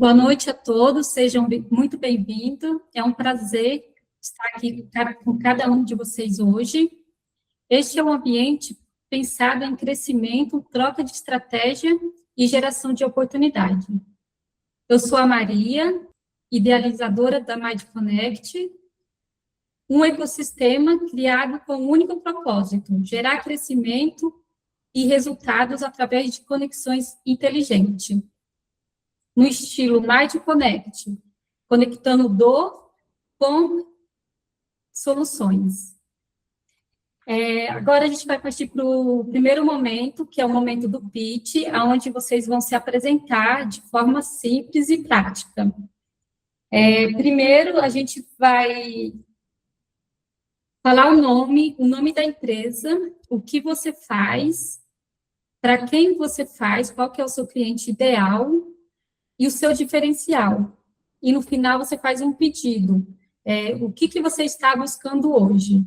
Boa noite a todos, sejam muito bem-vindos. É um prazer estar aqui com cada um de vocês hoje. Este é um ambiente pensado em crescimento, troca de estratégia e geração de oportunidade. Eu sou a Maria, idealizadora da Mind Connect, um ecossistema criado com um único propósito: gerar crescimento e resultados através de conexões inteligentes, no estilo Mind Connect, conectando dor com soluções. Agora a gente vai partir para o primeiro momento, que é o momento do pitch, onde vocês vão se apresentar de forma simples e prática. Primeiro, a gente vai falar o nome da empresa, o que você faz, para quem você faz, qual que é o seu cliente ideal e o seu diferencial. E no final você faz um pedido. O que você está buscando hoje?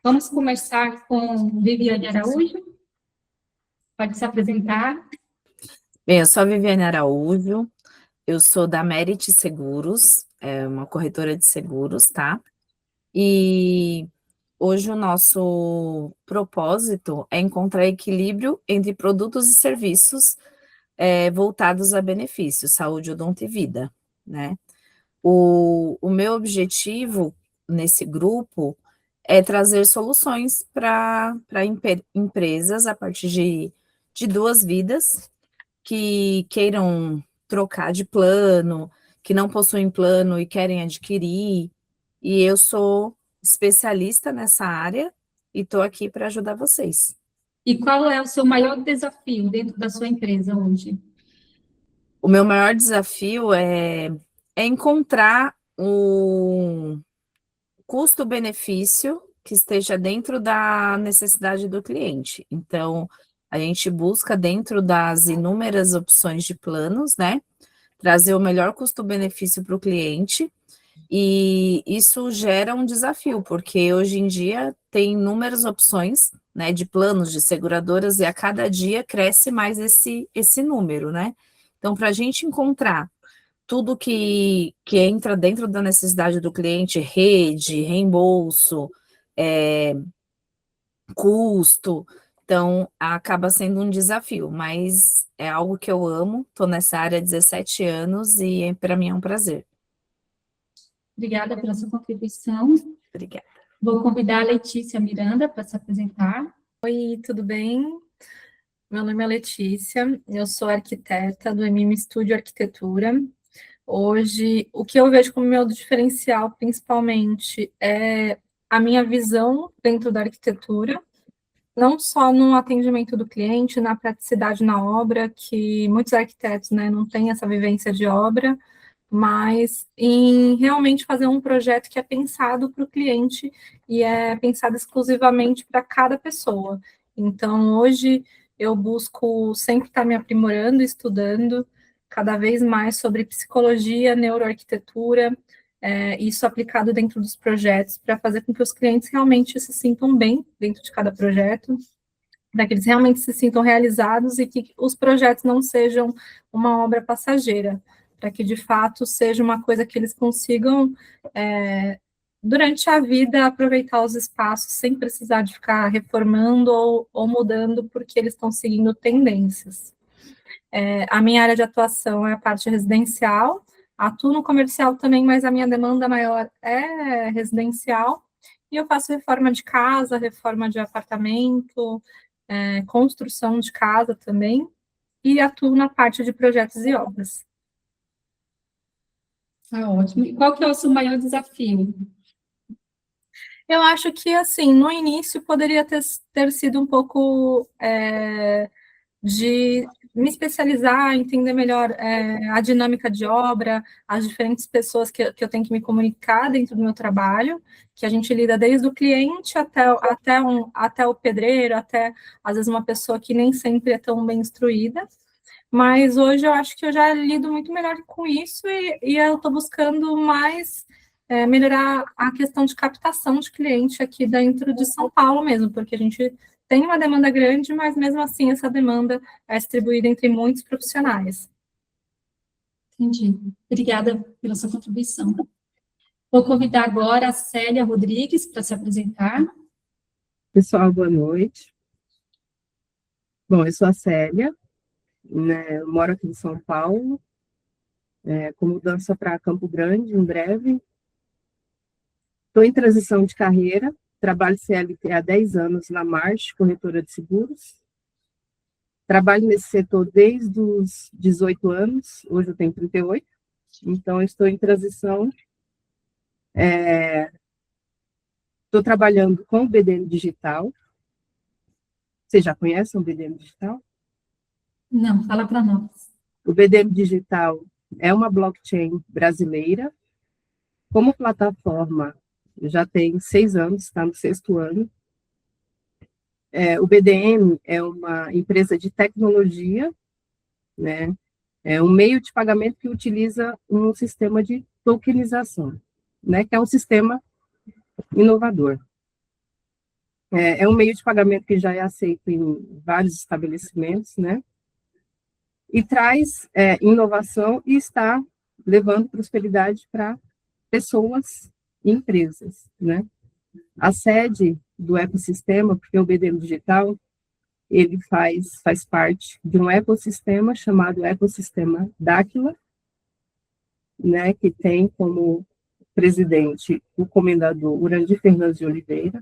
Vamos começar com Viviane Araújo. Pode se apresentar. Bem, eu sou a Viviane Araújo, eu sou da Merit Seguros, uma corretora de seguros, tá? E hoje o nosso propósito é encontrar equilíbrio entre produtos e serviços voltados a benefícios, saúde, odonto e vida, né? O meu objetivo nesse grupo é trazer soluções para empresas a partir de duas vidas que queiram trocar de plano, que não possuem plano e querem adquirir. E eu sou especialista nessa área e estou aqui para ajudar vocês. E qual é o seu maior desafio dentro da sua empresa hoje? O meu maior desafio é encontrar um custo-benefício que esteja dentro da necessidade do cliente. Então, a gente busca dentro das inúmeras opções de planos, né, trazer o melhor custo-benefício para o cliente, e isso gera um desafio, porque hoje em dia tem inúmeras opções, né, de planos, de seguradoras, e a cada dia cresce mais esse número, né? Então, para a gente encontrar tudo que entra dentro da necessidade do cliente, rede, reembolso, custo, então acaba sendo um desafio, mas é algo que eu amo, estou nessa área há 17 anos e para mim é um prazer. Obrigada pela sua contribuição. Obrigada. Vou convidar a Letícia Miranda para se apresentar. Oi, tudo bem? Meu nome é Letícia, eu sou arquiteta do MM Studio Arquitetura. Hoje, o que eu vejo como meu diferencial, principalmente, é a minha visão dentro da arquitetura, não só no atendimento do cliente, na praticidade na obra, que muitos arquitetos, né, não têm essa vivência de obra, mas em realmente fazer um projeto que é pensado para o cliente e é pensado exclusivamente para cada pessoa. Então, hoje, eu busco sempre estar me aprimorando, estudando cada vez mais sobre psicologia, neuroarquitetura, isso aplicado dentro dos projetos, para fazer com que os clientes realmente se sintam bem dentro de cada projeto, para que eles realmente se sintam realizados e que os projetos não sejam uma obra passageira, para que, de fato, seja uma coisa que eles consigam, durante a vida, aproveitar os espaços sem precisar de ficar reformando ou mudando, porque eles estão seguindo tendências. A minha área de atuação é a parte residencial, atuo no comercial também, mas a minha demanda maior é residencial, e eu faço reforma de casa, reforma de apartamento, construção de casa também, e atuo na parte de projetos e obras. Ótimo. E qual que é o seu maior desafio? Eu acho que, assim, no início poderia ter sido um pouco de me especializar, entender melhor a dinâmica de obra, as diferentes pessoas que eu tenho que me comunicar dentro do meu trabalho, que a gente lida desde o cliente até o pedreiro, até, às vezes, uma pessoa que nem sempre é tão bem instruída. Mas hoje eu acho que eu já lido muito melhor com isso e eu estou buscando mais melhorar a questão de captação de cliente aqui dentro de São Paulo mesmo, porque a gente tem uma demanda grande, mas mesmo assim essa demanda é distribuída entre muitos profissionais. Entendi. Obrigada pela sua contribuição. Vou convidar agora a Célia Rodrigues para se apresentar. Pessoal, boa noite. Bom, eu sou a Célia, né, eu moro aqui em São Paulo, com mudança para Campo Grande em breve. Estou em transição de carreira, trabalho CLT há 10 anos na March, corretora de seguros. Trabalho nesse setor desde os 18 anos, hoje eu tenho 38, então eu estou em transição. Estou trabalhando com o BDM Digital. Vocês já conhecem o BDM Digital? Não, fala para nós. O BDM Digital é uma blockchain brasileira. Como plataforma, já tem 6 anos, está no 6º ano. O BDM é uma empresa de tecnologia, né? É um meio de pagamento que utiliza um sistema de tokenização, né? Que é um sistema inovador. É um meio de pagamento que já é aceito em vários estabelecimentos, né? E traz inovação e está levando prosperidade para pessoas e empresas, né? A sede do ecossistema, porque o BDM Digital, ele faz parte de um ecossistema chamado Ecossistema Dáquila, né, que tem como presidente o comendador Urandir Fernandes de Oliveira.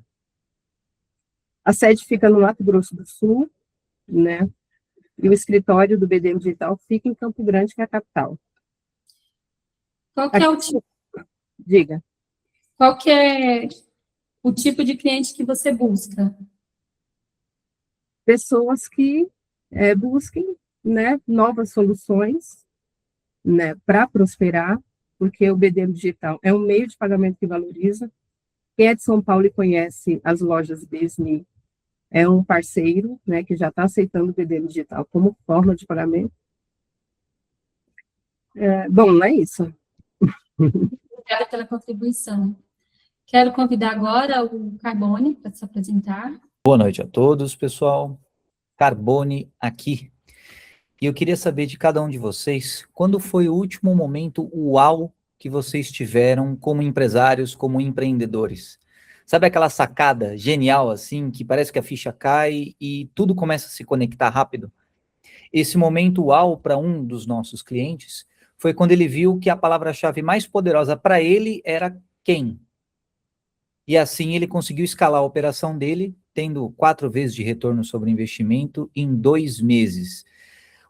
A sede fica no Mato Grosso do Sul, né, e o escritório do BDM Digital fica em Campo Grande, que é a capital. Qual que é o tipo? Diga. Qual que é o tipo de cliente que você busca? Pessoas que busquem, né, novas soluções, né, para prosperar, porque o BDM Digital é um meio de pagamento que valoriza. Quem é de São Paulo e conhece as lojas Disney é um parceiro, né, que já está aceitando o BDM Digital como forma de pagamento. Bom, é isso. Obrigada pela contribuição. Quero convidar agora o Carbone para se apresentar. Boa noite a todos, pessoal. Carbone aqui. E eu queria saber de cada um de vocês, quando foi o último momento uau que vocês tiveram como empresários, como empreendedores? Sabe aquela sacada genial, assim, que parece que a ficha cai e tudo começa a se conectar rápido? Esse momento uau para um dos nossos clientes foi quando ele viu que a palavra-chave mais poderosa para ele era quem? E assim ele conseguiu escalar a operação dele, tendo 4 vezes de retorno sobre investimento em 2 meses.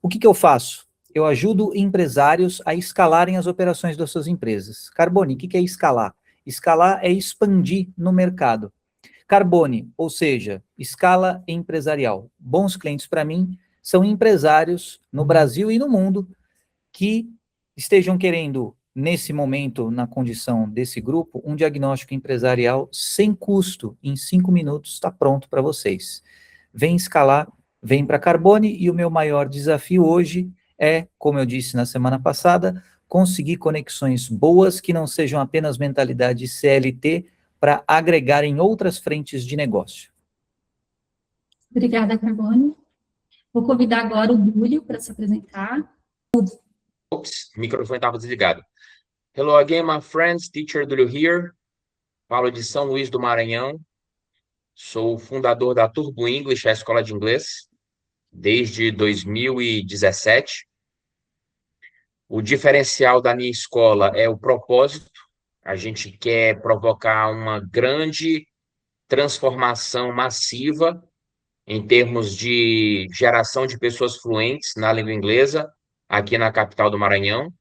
O que eu faço? Eu ajudo empresários a escalarem as operações das suas empresas. Carbone, o que é escalar? Escalar é expandir no mercado. Carbone, ou seja, escala empresarial. Bons clientes para mim são empresários no Brasil e no mundo que estejam querendo, nesse momento, na condição desse grupo, um diagnóstico empresarial sem custo, em 5 minutos está pronto para vocês. Vem escalar, vem para Carbone, e o meu maior desafio hoje é, como eu disse na semana passada, conseguir conexões boas que não sejam apenas mentalidade CLT para agregar em outras frentes de negócio. Obrigada, Carbone. Vou convidar agora o Dúlio para se apresentar. Ops, o microfone estava desligado. Hello again, my friends. Teacher Dúlio here. Falo de São Luís do Maranhão. Sou o fundador da Turbo English, a escola de inglês, desde 2017. O diferencial da minha escola é o propósito. A gente quer provocar uma grande transformação massiva em termos de geração de pessoas fluentes na língua inglesa, aqui na capital do Maranhão.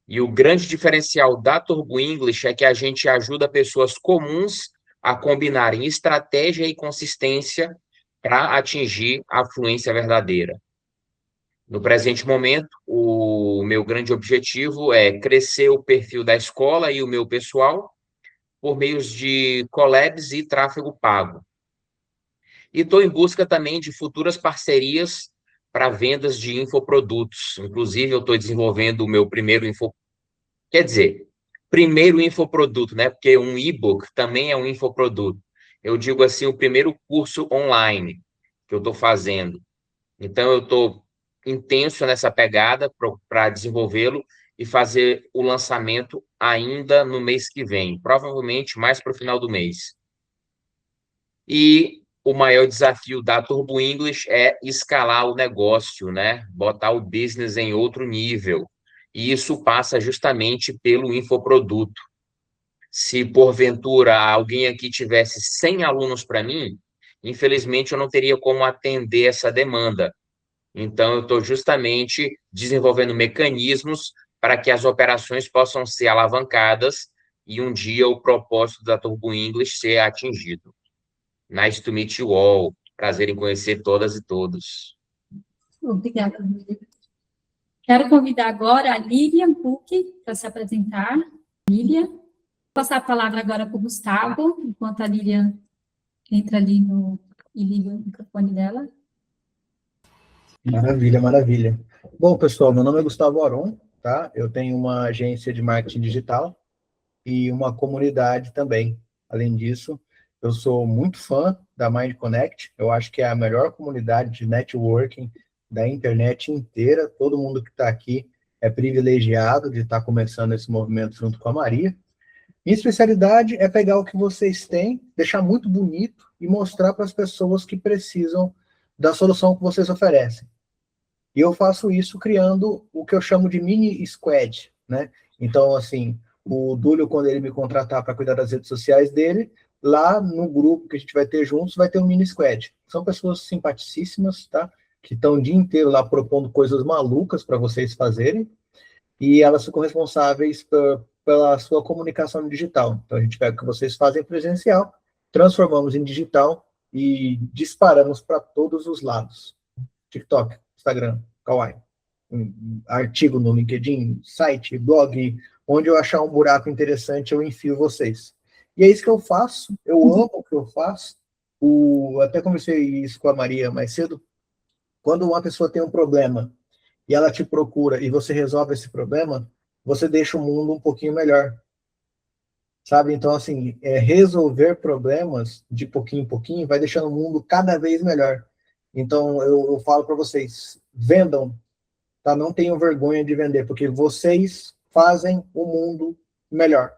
E o grande diferencial da Turbo English é que a gente ajuda pessoas comuns a combinarem estratégia e consistência para atingir a fluência verdadeira. No presente momento, o meu grande objetivo é crescer o perfil da escola e o meu pessoal por meios de collabs e tráfego pago. E estou em busca também de futuras parcerias para vendas de infoprodutos. Inclusive, eu estou desenvolvendo o meu primeiro primeiro infoproduto, né? Porque um e-book também é um infoproduto. Eu digo assim, o primeiro curso online que eu estou fazendo. Então, eu estou intenso nessa pegada para desenvolvê-lo e fazer o lançamento ainda no mês que vem, provavelmente mais para o final do mês. E o maior desafio da Turbo English é escalar o negócio, né? Botar o business em outro nível. E isso passa justamente pelo infoproduto. Se porventura alguém aqui tivesse 100 alunos para mim, infelizmente eu não teria como atender essa demanda. Então, eu estou justamente desenvolvendo mecanismos para que as operações possam ser alavancadas e um dia o propósito da Turbo English ser atingido. Nice to meet you all. Prazer em conhecer todas e todos. Obrigada, Lilian. Quero convidar agora a Lilian Cook para se apresentar. Lilian. Vou passar a palavra agora para o Gustavo, enquanto a Lilian entra ali e liga o microfone dela. Maravilha, maravilha. Bom, pessoal, meu nome é Gustavo Aron, tá? Eu tenho uma agência de marketing digital e uma comunidade também. Além disso, eu sou muito fã da Mind Connect. Eu acho que é a melhor comunidade de networking da internet inteira. Todo mundo que está aqui é privilegiado de estar começando esse movimento junto com a Maria. Minha especialidade é pegar o que vocês têm, deixar muito bonito e mostrar para as pessoas que precisam da solução que vocês oferecem. E eu faço isso criando o que eu chamo de mini squad, né? Então, assim, o Dúlio, quando ele me contratar para cuidar das redes sociais dele, lá no grupo que a gente vai ter juntos, vai ter um mini squad. São pessoas simpaticíssimas, tá? Que estão o dia inteiro lá propondo coisas malucas para vocês fazerem, e elas ficam responsáveis pela sua comunicação digital. Então, a gente pega o que vocês fazem presencial, transformamos em digital e disparamos para todos os lados. TikTok, Instagram, Kawaii, artigo no LinkedIn, site, blog, onde eu achar um buraco interessante, eu enfio vocês. E é isso que eu faço, eu amo o que eu faço. Até conversei isso com a Maria mais cedo. Quando uma pessoa tem um problema e ela te procura e você resolve esse problema, você deixa o mundo um pouquinho melhor. Sabe? Então, assim, resolver problemas de pouquinho em pouquinho vai deixando o mundo cada vez melhor. Então, eu falo para vocês, vendam, tá? Não tenham vergonha de vender, porque vocês fazem o mundo melhor.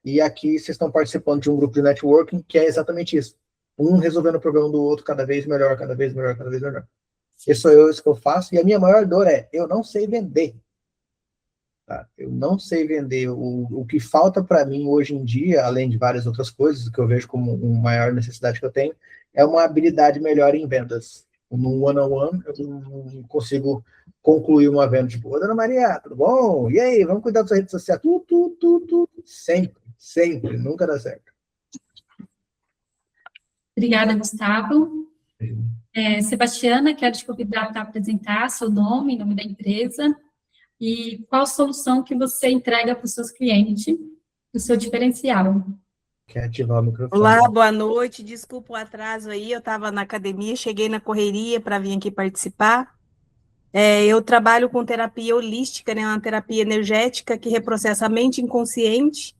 E aqui vocês estão participando de um grupo de networking que é exatamente isso. Um resolvendo o problema do outro cada vez melhor, cada vez melhor, cada vez melhor. Isso que eu faço, e a minha maior dor é, eu não sei vender. Tá? Eu não sei vender. O que falta para mim hoje em dia, além de várias outras coisas que eu vejo como uma maior necessidade que eu tenho, é uma habilidade melhor em vendas. No one-on-one, eu não consigo concluir uma venda, tipo, ô, dona Maria, tudo bom? E aí, vamos cuidar da sua rede social? Sempre, nunca dá certo. Obrigada, Gustavo. Sebastiana, quero te convidar para apresentar seu nome da empresa e qual solução que você entrega para os seus clientes, o seu diferencial. Quer ativar o microfone? Olá, boa noite. Desculpa o atraso aí, eu estava na academia, cheguei na correria para vir aqui participar. Eu trabalho com terapia holística, né, uma terapia energética que reprocessa a mente inconsciente.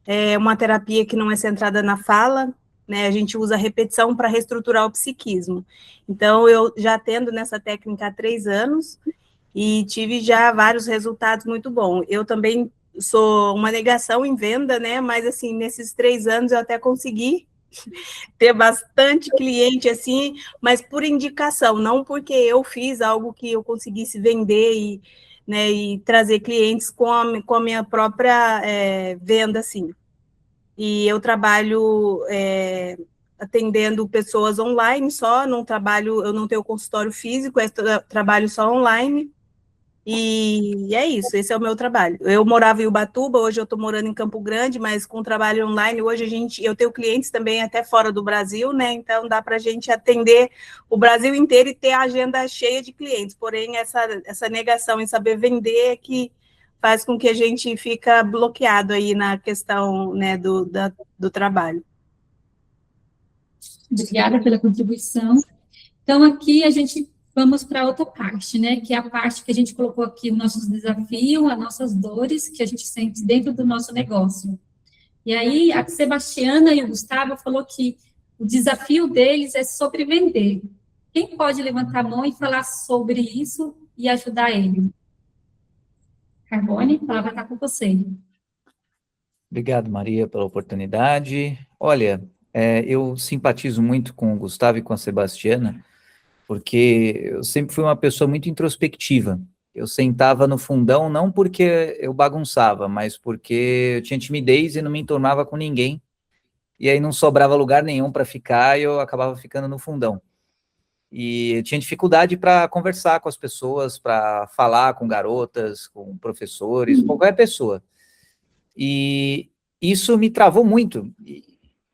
É uma terapia que não é centrada na fala, né, a gente usa a repetição para reestruturar o psiquismo. Então, eu já atendo nessa técnica há 3 anos e tive já vários resultados muito bons. Eu também sou uma negação em venda, né? Mas, assim, nesses 3 anos eu até consegui ter bastante cliente, assim, mas por indicação, não porque eu fiz algo que eu conseguisse vender e trazer clientes com a minha própria venda, assim. E eu trabalho atendendo pessoas online só, eu não tenho consultório físico, trabalho só online. E é isso, esse é o meu trabalho. Eu morava em Ubatuba, hoje eu estou morando em Campo Grande, mas com trabalho online, hoje eu tenho clientes também até fora do Brasil, né? Então dá para a gente atender o Brasil inteiro e ter a agenda cheia de clientes. Porém, essa negação em saber vender é que faz com que a gente fica bloqueado aí na questão, né, do trabalho. Obrigada pela contribuição. Então, aqui vamos para outra parte, né, que é a parte que a gente colocou aqui, os nossos desafios, as nossas dores que a gente sente dentro do nosso negócio. E aí, a Sebastiana e o Gustavo falou que o desafio deles é sobre vender. Quem pode levantar a mão e falar sobre isso e ajudar ele. Carbone, a palavra está com você. Obrigado, Maria, pela oportunidade. Olha, eu simpatizo muito com o Gustavo e com a Sebastiana, porque eu sempre fui uma pessoa muito introspectiva. Eu sentava no fundão não porque eu bagunçava, mas porque eu tinha timidez e não me entornava com ninguém. E aí não sobrava lugar nenhum para ficar e eu acabava ficando no fundão. E eu tinha dificuldade para conversar com as pessoas, para falar com garotas, com professores, qualquer pessoa. E isso me travou muito. E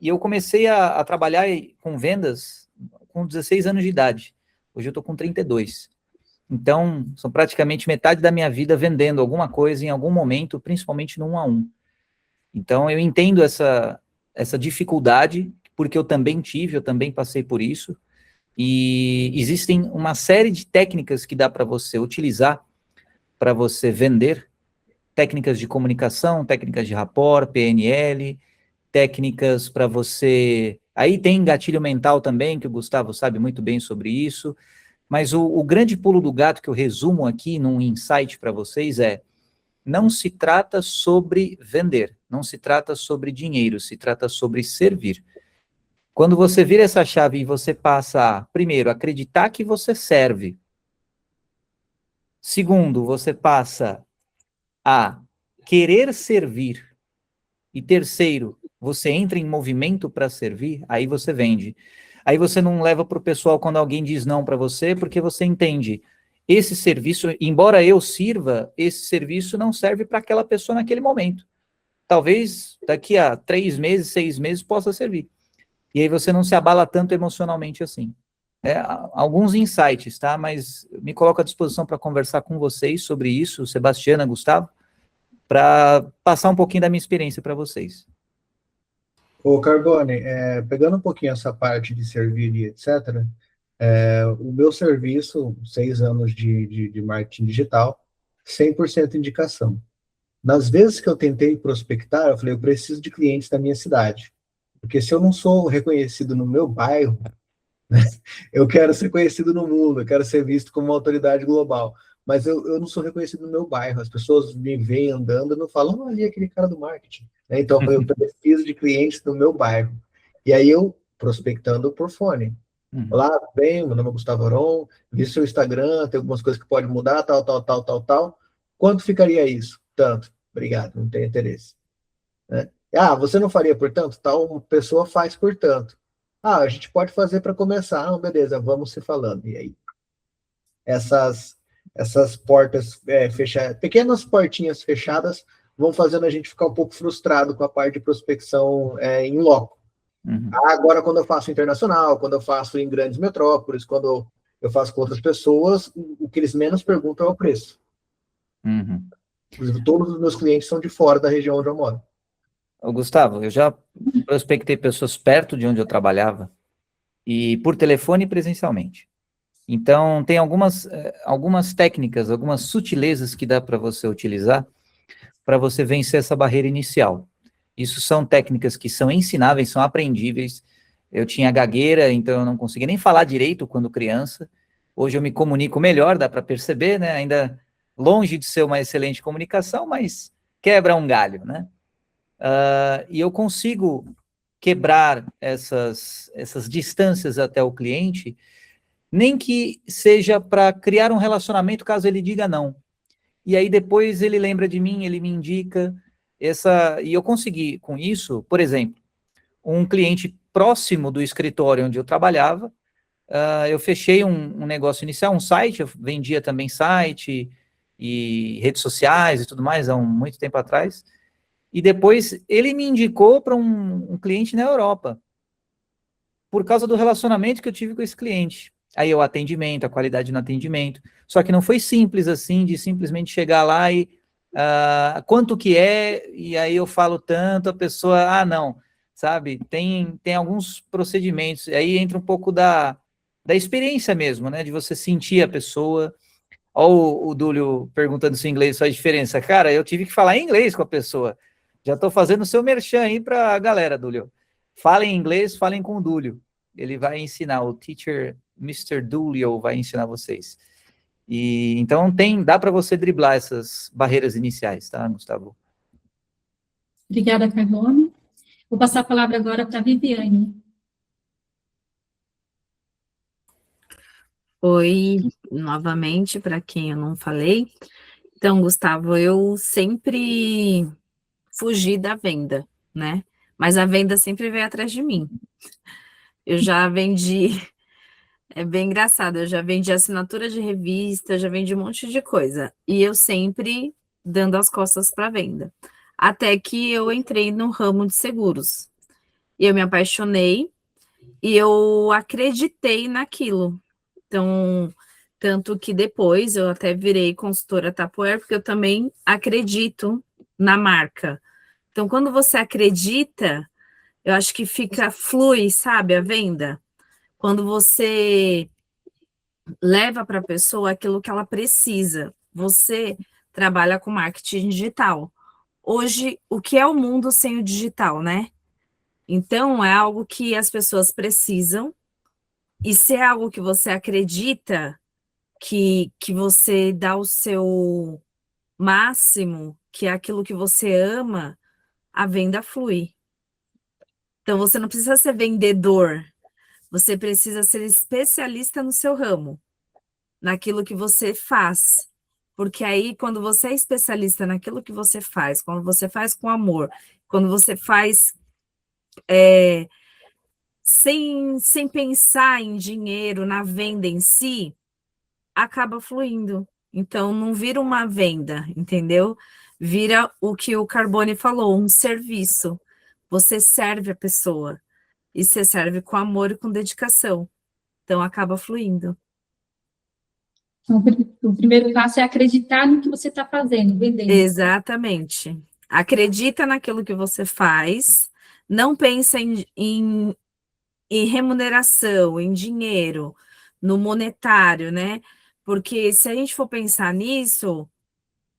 eu comecei a trabalhar com vendas com 16 anos de idade. Hoje eu estou com 32. Então, são praticamente metade da minha vida vendendo alguma coisa em algum momento, principalmente no 1 a 1. Então, eu entendo essa dificuldade, porque eu também passei por isso. E existem uma série de técnicas que dá para você utilizar para você vender, técnicas de comunicação, técnicas de rapport, PNL, técnicas para você... Aí tem gatilho mental também, que o Gustavo sabe muito bem sobre isso, mas o grande pulo do gato que eu resumo aqui num insight para vocês é: não se trata sobre vender, não se trata sobre dinheiro, se trata sobre servir. Quando você vira essa chave e você passa a, primeiro, acreditar que você serve. Segundo, você passa a querer servir. E terceiro, você entra em movimento para servir, aí você vende. Aí você não leva para o pessoal quando alguém diz não para você, porque você entende. Esse serviço, embora eu sirva, esse serviço não serve para aquela pessoa naquele momento. Talvez daqui a 3 meses, 6 meses possa servir. E aí você não se abala tanto emocionalmente assim. Alguns insights, tá? Mas me coloco à disposição para conversar com vocês sobre isso, Sebastiana, Gustavo, para passar um pouquinho da minha experiência para vocês. Ô, Carbone, pegando um pouquinho essa parte de servir e etc., o meu serviço, 6 anos de marketing digital, 100% indicação. Nas vezes que eu tentei prospectar, eu falei, eu preciso de clientes da minha cidade. Porque se eu não sou reconhecido no meu bairro, né, eu quero ser conhecido no mundo, eu quero ser visto como uma autoridade global. Mas eu não sou reconhecido no meu bairro. As pessoas me veem andando e não falam, ali aquele cara do marketing. Né? Então, eu preciso de clientes do meu bairro. E aí eu prospectando por fone. Lá, bem, meu nome é Gustavo Aron, vi seu Instagram, tem algumas coisas que pode mudar, tal. Quanto ficaria isso? Tanto. Obrigado, não tenho interesse. Né? Você não faria por tanto? Tal pessoa faz por tanto. A gente pode fazer para começar. Beleza, vamos se falando. E aí? Essas portas fechadas, pequenas portinhas fechadas, vão fazendo a gente ficar um pouco frustrado com a parte de prospecção em loco. Agora, quando eu faço internacional, quando eu faço em grandes metrópoles, quando eu faço com outras pessoas, o que eles menos perguntam é o preço. Todos os meus clientes são de fora da região onde eu moro. Gustavo, eu já prospectei pessoas perto de onde eu trabalhava, e por telefone e presencialmente. Então, tem algumas técnicas, algumas sutilezas que dá para você utilizar para você vencer essa barreira inicial. Isso são técnicas que são ensináveis, são aprendíveis. Eu tinha gagueira, então eu não conseguia nem falar direito quando criança. Hoje eu me comunico melhor, dá para perceber, né? Ainda longe de ser uma excelente comunicação, mas quebra um galho, né? E eu consigo quebrar essas distâncias até o cliente, nem que seja para criar um relacionamento caso ele diga não. E aí depois ele lembra de mim, ele me indica, e eu consegui com isso, por exemplo, um cliente próximo do escritório onde eu trabalhava, eu fechei um negócio inicial, um site, eu vendia também site e redes sociais e tudo mais, há muito tempo atrás, e depois ele me indicou para um cliente na Europa, por causa do relacionamento que eu tive com esse cliente. Aí o atendimento, a qualidade no atendimento, só que não foi simples assim, de simplesmente chegar lá e quanto que é, e aí eu falo tanto, a pessoa, não, sabe, tem alguns procedimentos, aí entra um pouco da experiência mesmo, né, de você sentir a pessoa. Olha o Dúlio perguntando se o inglês faz diferença. Cara, eu tive que falar em inglês com a pessoa, já estou fazendo o seu merchan aí para a galera, Dúlio. Falem em inglês, falem com o Dúlio, ele vai ensinar, o teacher Mr. Dúlio vai ensinar vocês. E então dá para você driblar essas barreiras iniciais, tá, Gustavo? Obrigada, Carbone. Vou passar a palavra agora para a Viviane. Oi, novamente, para quem eu não falei. Então, Gustavo, eu sempre fugi da venda, né? Mas a venda sempre veio atrás de mim. Eu já vendi, é bem engraçado, eu já vendi assinatura de revista, já vendi um monte de coisa. E eu sempre dando as costas para venda. Até que eu entrei no ramo de seguros. E eu me apaixonei e eu acreditei naquilo. Então, tanto que depois eu até virei consultora Tupperware, porque eu também acredito na marca. Então, quando você acredita, eu acho que flui, sabe, a venda. Quando você leva para a pessoa aquilo que ela precisa. Você trabalha com marketing digital. Hoje, o que é o mundo sem o digital, né? Então, é algo que as pessoas precisam, e se é algo que você acredita, que você dá o seu máximo, que é aquilo que você ama, a venda flui. Então, você não precisa ser vendedor, você precisa ser especialista no seu ramo, naquilo que você faz. Porque aí, quando você é especialista naquilo que você faz, quando você faz com amor, quando você faz sem pensar em dinheiro, na venda em si, acaba fluindo. Então, não vira uma venda, entendeu? Vira o que o Carbone falou, um serviço. Você serve a pessoa. E você serve com amor e com dedicação. Então, acaba fluindo. Então, o primeiro passo é acreditar no que você está fazendo, vendendo. Exatamente. Acredita naquilo que você faz, não pensa em remuneração, em dinheiro, no monetário, né? Porque se a gente for pensar nisso,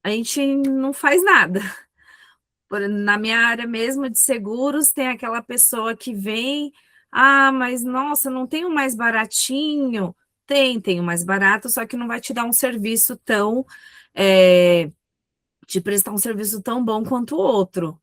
a gente não faz nada. Na minha área mesmo de seguros, tem aquela pessoa que vem, mas nossa, não tem um mais baratinho? Tem um mais barato, só que não vai te dar um serviço tão, te prestar um serviço tão bom quanto o outro.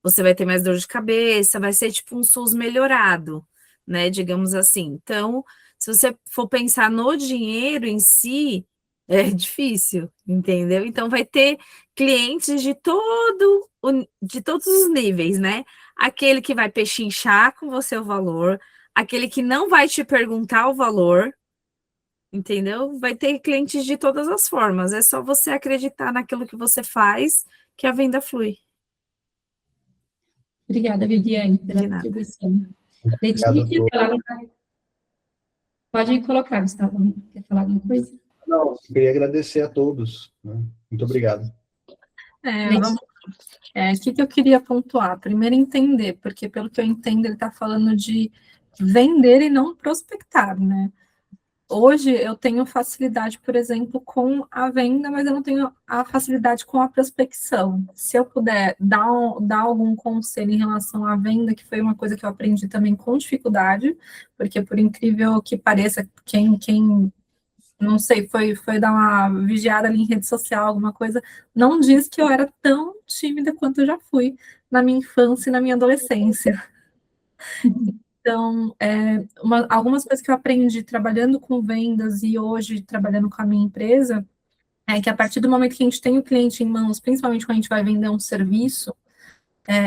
Você vai ter mais dor de cabeça, vai ser tipo um SUS melhorado, né? Digamos assim. Então, se você for pensar no dinheiro em si, é difícil, entendeu? Então, vai ter clientes de todos os níveis, né? Aquele que vai pechinchar com você o valor, aquele que não vai te perguntar o valor, entendeu? Vai ter clientes de todas as formas. É só você acreditar naquilo que você faz que a venda flui. Obrigada, Viviane, pela De nada. contribuição. Obrigado a Letícia, todos. pode colocar, Gustavo. Quer falar alguma coisa? Não, eu queria agradecer a todos, né? Muito obrigado. O que eu queria pontuar? Primeiro, entender, porque pelo que eu entendo, ele está falando de vender e não prospectar, né? Hoje eu tenho facilidade, por exemplo, com a venda, mas eu não tenho a facilidade com a prospecção. Se eu puder dar algum conselho em relação à venda, que foi uma coisa que eu aprendi também com dificuldade, porque por incrível que pareça, quem não sei, foi dar uma vigiada ali em rede social, alguma coisa, não diz que eu era tão tímida quanto eu já fui na minha infância e na minha adolescência. Então, algumas coisas que eu aprendi trabalhando com vendas e hoje trabalhando com a minha empresa, é que a partir do momento que a gente tem o cliente em mãos, principalmente quando a gente vai vender um serviço,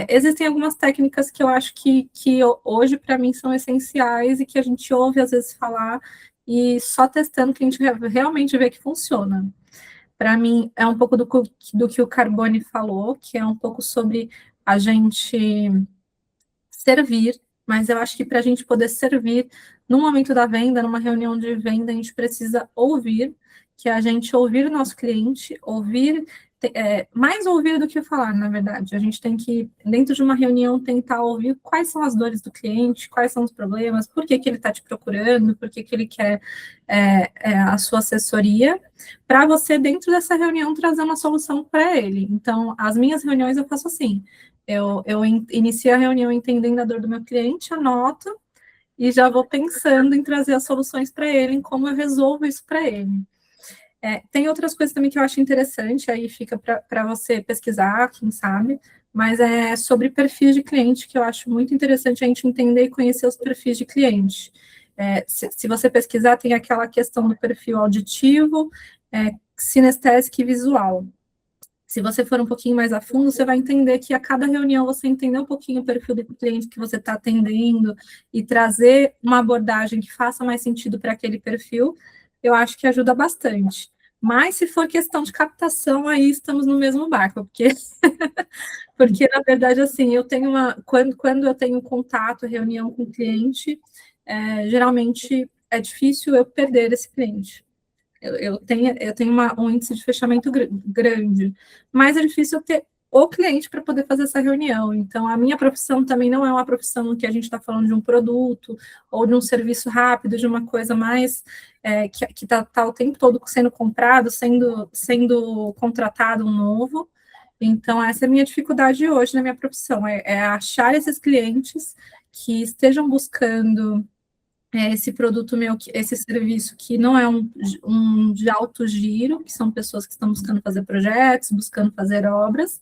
existem algumas técnicas que eu acho que hoje, para mim, são essenciais e que a gente ouve, às vezes, falar e só testando que a gente realmente vê que funciona. Para mim, é um pouco do que o Carbone falou, que é um pouco sobre a gente servir, mas eu acho que para a gente poder servir, no momento da venda, numa reunião de venda, a gente precisa ouvir, que é a gente ouvir o nosso cliente, mais ouvir do que falar, na verdade. A gente tem que, dentro de uma reunião, tentar ouvir quais são as dores do cliente, quais são os problemas, por que ele está te procurando, por que ele quer a sua assessoria, para você, dentro dessa reunião, trazer uma solução para ele. Então, as minhas reuniões eu faço assim, eu inicio a reunião entendendo a dor do meu cliente, anoto, e já vou pensando em trazer as soluções para ele, em como eu resolvo isso para ele. Tem outras coisas também que eu acho interessante, aí fica para você pesquisar, quem sabe, mas é sobre perfis de cliente, que eu acho muito interessante a gente entender e conhecer os perfis de cliente. Se você pesquisar, tem aquela questão do perfil auditivo, sinestésico e visual. Se você for um pouquinho mais a fundo, você vai entender que a cada reunião você entender um pouquinho o perfil do cliente que você está atendendo e trazer uma abordagem que faça mais sentido para aquele perfil, eu acho que ajuda bastante. Mas se for questão de captação, aí estamos no mesmo barco, porque na verdade, assim, eu tenho quando eu tenho contato, reunião com o cliente, geralmente é difícil eu perder esse cliente. Eu tenho um índice de fechamento grande, mas é difícil eu ter o cliente para poder fazer essa reunião. Então, a minha profissão também não é uma profissão que a gente está falando de um produto ou de um serviço rápido, de uma coisa mais que está o tempo todo sendo comprado, sendo contratado um novo. Então, essa é a minha dificuldade hoje na minha profissão, é achar esses clientes que estejam buscando esse produto meu, esse serviço que não é um de alto giro, que são pessoas que estão buscando fazer projetos, buscando fazer obras,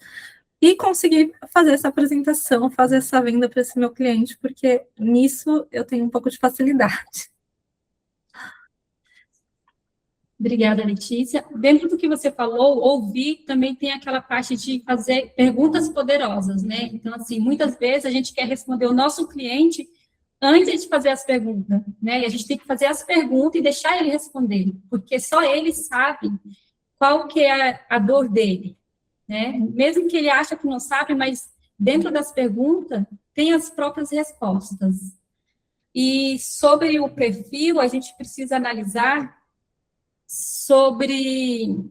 e conseguir fazer essa apresentação, fazer essa venda para esse meu cliente, porque nisso eu tenho um pouco de facilidade. Obrigada, Letícia. Dentro do que você falou, ouvir também tem aquela parte de fazer perguntas poderosas, né? Então, assim, muitas vezes a gente quer responder o nosso cliente antes de fazer as perguntas, né? E a gente tem que fazer as perguntas e deixar ele responder, porque só ele sabe qual que é a dor dele, né? Mesmo que ele ache que não sabe, mas dentro das perguntas tem as próprias respostas. E sobre o perfil, a gente precisa analisar sobre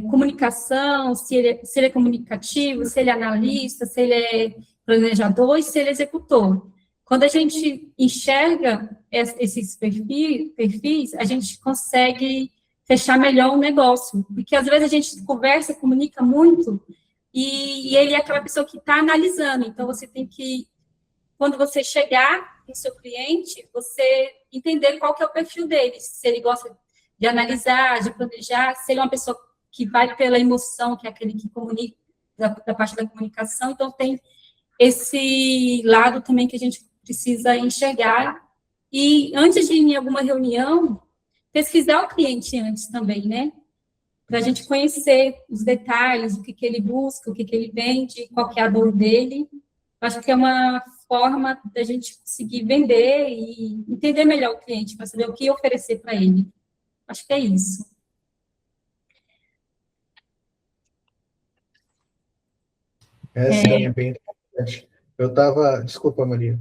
comunicação, se ele é comunicativo, se ele é analista, se ele é planejador e se ele é executor. Quando a gente enxerga esses perfis, a gente consegue fechar melhor o negócio, porque às vezes a gente conversa, comunica muito, e ele é aquela pessoa que está analisando, então você tem que, quando você chegar no seu cliente, você entender qual que é o perfil dele, se ele gosta de analisar, de planejar, se ele é uma pessoa que vai pela emoção, que é aquele que comunica, da parte da comunicação, então tem esse lado também que a gente precisa enxergar, e antes de ir em alguma reunião, pesquisar o cliente antes também, né? Para a gente conhecer os detalhes, o que ele busca, o que ele vende, qual que é a dor dele. Acho que é uma forma da gente conseguir vender e entender melhor o cliente, para saber o que oferecer para ele. Acho que é isso. Sim, é bem interessante. Desculpa, Maria.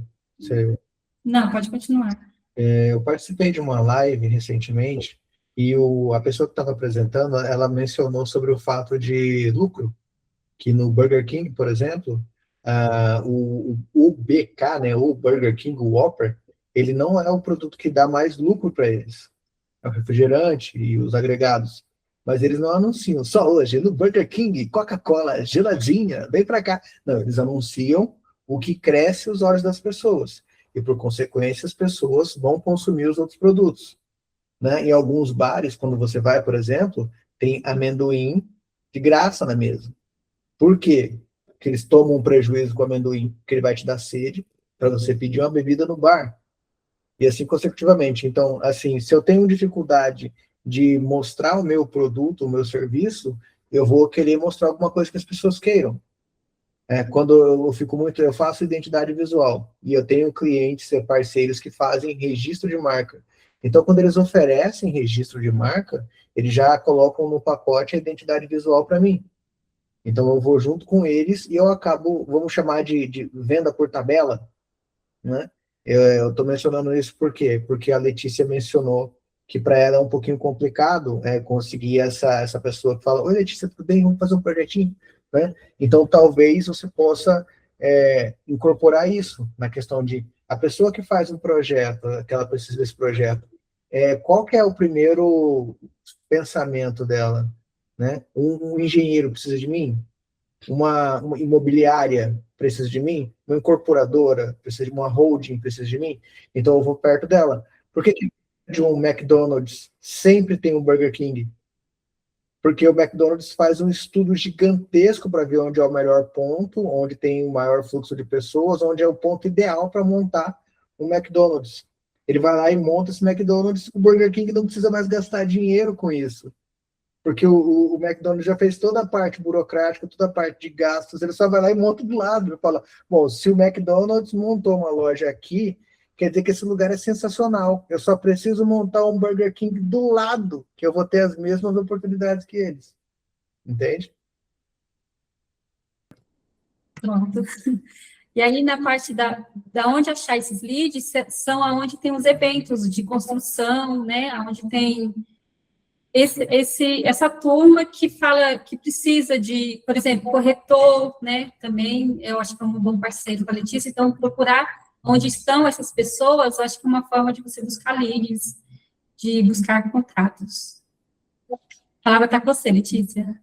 Não, pode continuar. Eu participei de uma live recentemente e a pessoa que estava apresentando, ela mencionou sobre o fato de lucro, que no Burger King, por exemplo, o BK, né, o Burger King, o Whopper, ele não é o produto que dá mais lucro para eles. É o refrigerante e os agregados. Mas eles não anunciam só hoje no Burger King, Coca-Cola, geladinha, vem para cá. Não, eles anunciam o que cresce os olhos das pessoas. E, por consequência, as pessoas vão consumir os outros produtos. Né? Em alguns bares, quando você vai, por exemplo, tem amendoim de graça na mesa. Por quê? Porque eles tomam um prejuízo com o amendoim, porque ele vai te dar sede para você pedir uma bebida no bar. E assim consecutivamente. Então, assim, se eu tenho dificuldade de mostrar o meu produto, o meu serviço, eu vou querer mostrar alguma coisa que as pessoas queiram. Quando eu faço identidade visual e eu tenho clientes, parceiros que fazem registro de marca. Então, quando eles oferecem registro de marca, eles já colocam no pacote a identidade visual para mim. Então, eu vou junto com eles e eu acabo, vamos chamar de venda por tabela, né? Eu estou mencionando isso por quê? Porque a Letícia mencionou que para ela é um pouquinho complicado conseguir essa pessoa que fala: oi, Letícia, tudo bem? Vamos fazer um projetinho? Né? Então, talvez você possa incorporar isso na questão de a pessoa que faz um projeto, que ela precisa desse projeto, qual que é o primeiro pensamento dela? Né? Um engenheiro precisa de mim? Uma imobiliária precisa de mim? Uma incorporadora precisa de uma holding precisa de mim? Então eu vou perto dela. Porque de um McDonald's, sempre tem um Burger King. Porque o McDonald's faz um estudo gigantesco para ver onde é o melhor ponto, onde tem o maior fluxo de pessoas, onde é o ponto ideal para montar um McDonald's. Ele vai lá e monta esse McDonald's, o Burger King não precisa mais gastar dinheiro com isso. Porque o McDonald's já fez toda a parte burocrática, toda a parte de gastos, ele só vai lá e monta do lado. Ele fala, bom, se o McDonald's montou uma loja aqui, quer dizer que esse lugar é sensacional. Eu só preciso montar um Burger King do lado, que eu vou ter as mesmas oportunidades que eles. Entende? Pronto. E aí, na parte da onde achar esses leads, são aonde tem os eventos de construção, né? Aonde tem essa turma que fala que precisa de, por exemplo, corretor, né? Também, eu acho que é um bom parceiro da Letícia. Então, procurar onde estão essas pessoas, eu acho que é uma forma de você buscar leads, de buscar contratos. A palavra está com você, Letícia.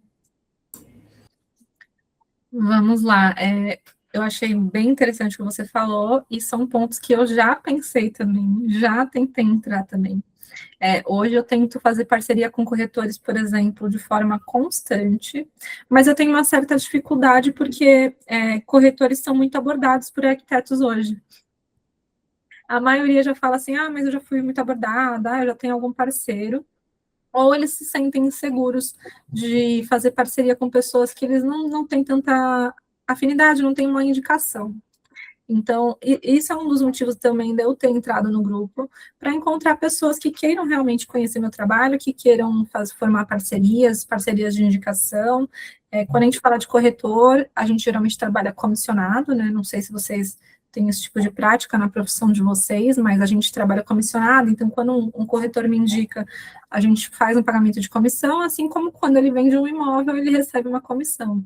Vamos lá. Eu achei bem interessante o que você falou, e são pontos que eu já pensei também, já tentei entrar também. Hoje eu tento fazer parceria com corretores, por exemplo, de forma constante, mas eu tenho uma certa dificuldade porque corretores são muito abordados por arquitetos hoje. A maioria já fala assim, mas eu já fui muito abordada, eu já tenho algum parceiro, ou eles se sentem inseguros de fazer parceria com pessoas que eles não têm tanta afinidade, não têm uma indicação. Então, isso é um dos motivos também de eu ter entrado no grupo, para encontrar pessoas que queiram realmente conhecer meu trabalho, que queiram formar parcerias de indicação. Quando a gente fala de corretor, a gente geralmente trabalha comissionado, né? Não sei se vocês têm esse tipo de prática na profissão de vocês, mas a gente trabalha comissionado, então quando um corretor me indica, a gente faz um pagamento de comissão, assim como quando ele vende um imóvel, ele recebe uma comissão.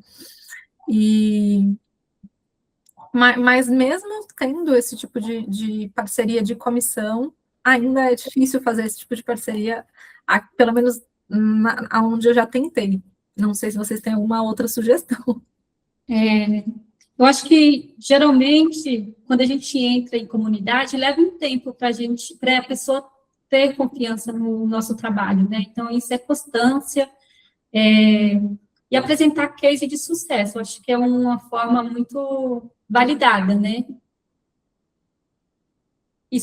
Mas mesmo tendo esse tipo de parceria de comissão, ainda é difícil fazer esse tipo de parceria, pelo menos onde eu já tentei. Não sei se vocês têm alguma outra sugestão. Eu acho que, geralmente, quando a gente entra em comunidade, leva um tempo para a pessoa ter confiança no nosso trabalho, né? Então, isso é constância, e apresentar case de sucesso. Eu acho que é uma forma muito validada, né? E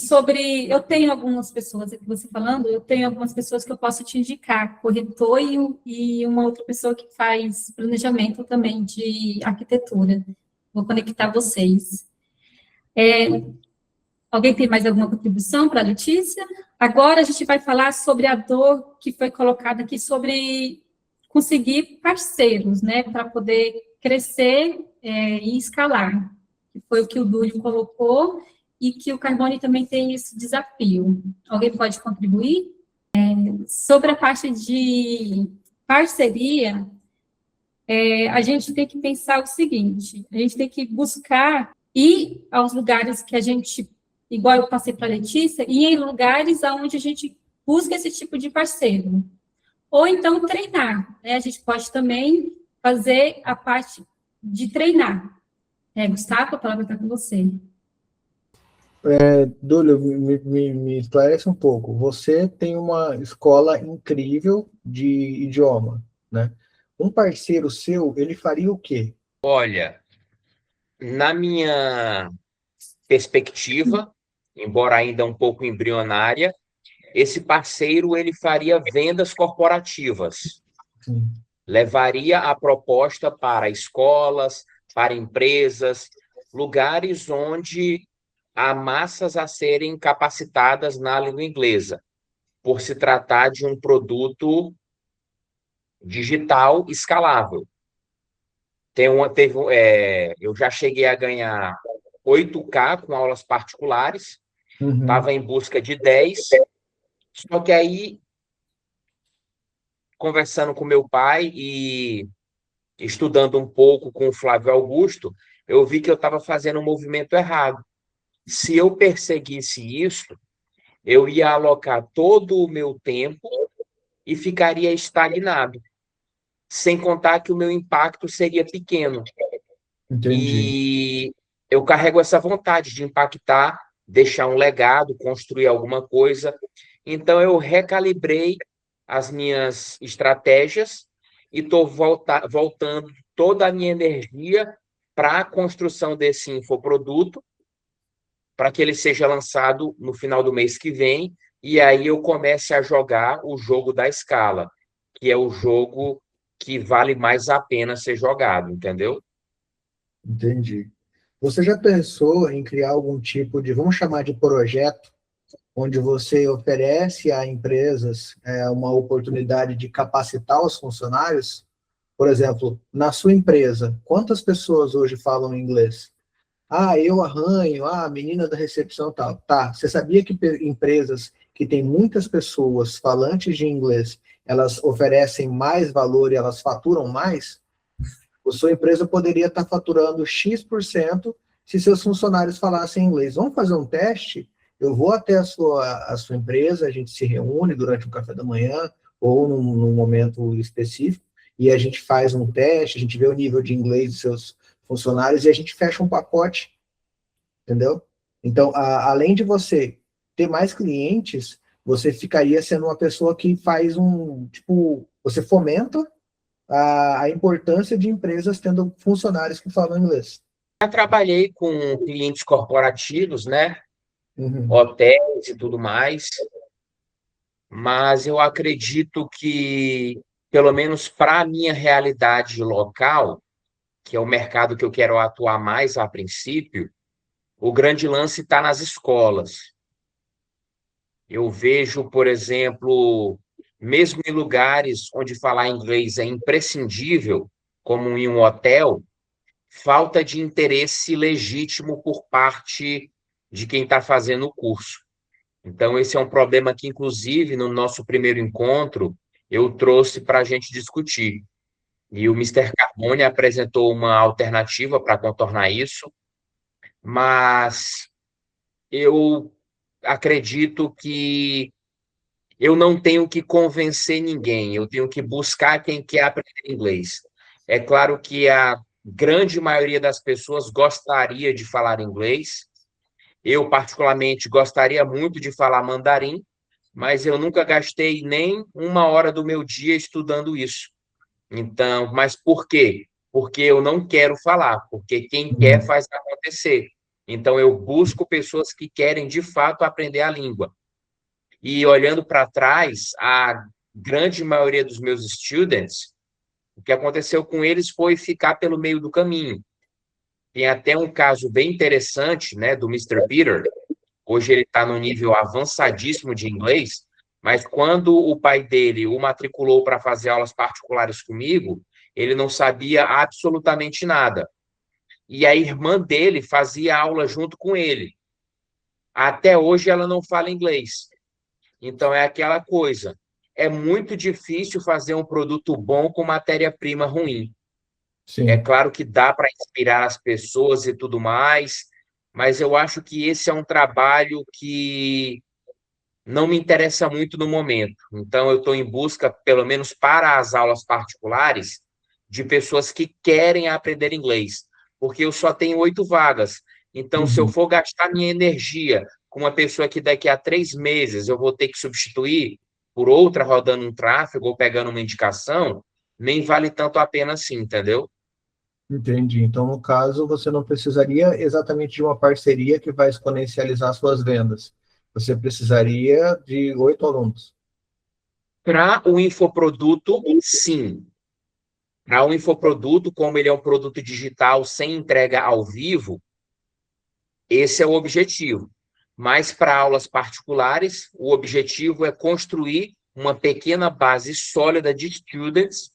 eu tenho algumas pessoas, aqui você falando, eu tenho algumas pessoas que eu posso te indicar, corretor e uma outra pessoa que faz planejamento também de arquitetura. Vou conectar vocês. Alguém tem mais alguma contribuição para a Letícia? Agora a gente vai falar sobre a dor que foi colocada aqui, sobre conseguir parceiros, né, para poder crescer e escalar, que foi o que o Dúlio colocou, e que o Carbone também tem esse desafio. Alguém pode contribuir? Sobre a parte de parceria, a gente tem que pensar o seguinte, a gente tem que buscar ir aos lugares que a gente, igual eu passei para a Letícia, ir em lugares onde a gente busca esse tipo de parceiro. Ou então treinar, né? A gente pode também fazer a parte de treinar. Gustavo, a palavra está com você. Dúlio, me esclarece um pouco. Você tem uma escola incrível de idioma, né? Um parceiro seu, ele faria o quê? Olha, na minha perspectiva, embora ainda um pouco embrionária, esse parceiro ele faria vendas corporativas. Sim. Levaria a proposta para escolas, para empresas, lugares onde há massas a serem capacitadas na língua inglesa, por se tratar de um produto digital escalável. Eu já cheguei a ganhar 8K com aulas particulares, estava em busca de 10, só que aí, conversando com meu pai e estudando um pouco com o Flávio Augusto, eu vi que eu estava fazendo um movimento errado. Se eu perseguisse isso, eu ia alocar todo o meu tempo e ficaria estagnado, sem contar que o meu impacto seria pequeno. Entendi. E eu carrego essa vontade de impactar, deixar um legado, construir alguma coisa. Então, eu recalibrei as minhas estratégias e estou voltando toda a minha energia para a construção desse infoproduto, para que ele seja lançado no final do mês que vem, e aí eu comece a jogar o jogo da escala, que é o jogo que vale mais a pena ser jogado, entendeu? Entendi. Você já pensou em criar algum tipo de, vamos chamar de projeto, onde você oferece a empresas uma oportunidade de capacitar os funcionários? Por exemplo, na sua empresa, quantas pessoas hoje falam inglês? Ah, eu arranho, a menina da recepção tal. Tá, você sabia que empresas que têm muitas pessoas falantes de inglês, elas oferecem mais valor e elas faturam mais? A sua empresa poderia estar faturando X% se seus funcionários falassem inglês. Vamos fazer um teste? Eu vou até a sua empresa, a gente se reúne durante o café da manhã ou num momento específico, e a gente faz um teste, a gente vê o nível de inglês dos seus funcionários e a gente fecha um pacote, entendeu? Então, além de você ter mais clientes, você ficaria sendo uma pessoa que faz você fomenta a importância de empresas tendo funcionários que falam inglês. Já trabalhei com clientes corporativos, né? Uhum. Hotéis e tudo mais, mas eu acredito que, pelo menos para a minha realidade local, que é o mercado que eu quero atuar mais a princípio, o grande lance está nas escolas. Eu vejo, por exemplo, mesmo em lugares onde falar inglês é imprescindível, como em um hotel, falta de interesse legítimo por parte de quem está fazendo o curso. Então, esse é um problema que, inclusive, no nosso primeiro encontro, eu trouxe para a gente discutir. E o Mr. Carbone apresentou uma alternativa para contornar isso, mas eu acredito que eu não tenho que convencer ninguém, eu tenho que buscar quem quer aprender inglês. É claro que a grande maioria das pessoas gostaria de falar inglês. Eu, particularmente, gostaria muito de falar mandarim, mas eu nunca gastei nem uma hora do meu dia estudando isso. Então, mas por quê? Porque eu não quero falar, porque quem quer faz acontecer. Então, eu busco pessoas que querem, de fato, aprender a língua. E olhando para trás, a grande maioria dos meus students, o que aconteceu com eles foi ficar pelo meio do caminho. Tem até um caso bem interessante, né, do Mr. Peter. Hoje ele está no nível avançadíssimo de inglês, mas quando o pai dele o matriculou para fazer aulas particulares comigo, ele não sabia absolutamente nada. E a irmã dele fazia aula junto com ele. Até hoje ela não fala inglês. Então é aquela coisa. É muito difícil fazer um produto bom com matéria-prima ruim. Sim. É claro que dá para inspirar as pessoas e tudo mais, mas eu acho que esse é um trabalho que não me interessa muito no momento. Então, eu estou em busca, pelo menos para as aulas particulares, de pessoas que querem aprender inglês, porque eu só tenho 8 vagas. Então, se eu for gastar minha energia com uma pessoa que daqui a 3 meses eu vou ter que substituir por outra rodando um tráfego ou pegando uma indicação, nem vale tanto a pena assim, entendeu? Entendi. Então, no caso, você não precisaria exatamente de uma parceria que vai exponencializar suas vendas. Você precisaria de 8 alunos. Para o infoproduto, sim. Para o infoproduto, como ele é um produto digital sem entrega ao vivo, esse é o objetivo. Mas para aulas particulares, o objetivo é construir uma pequena base sólida de students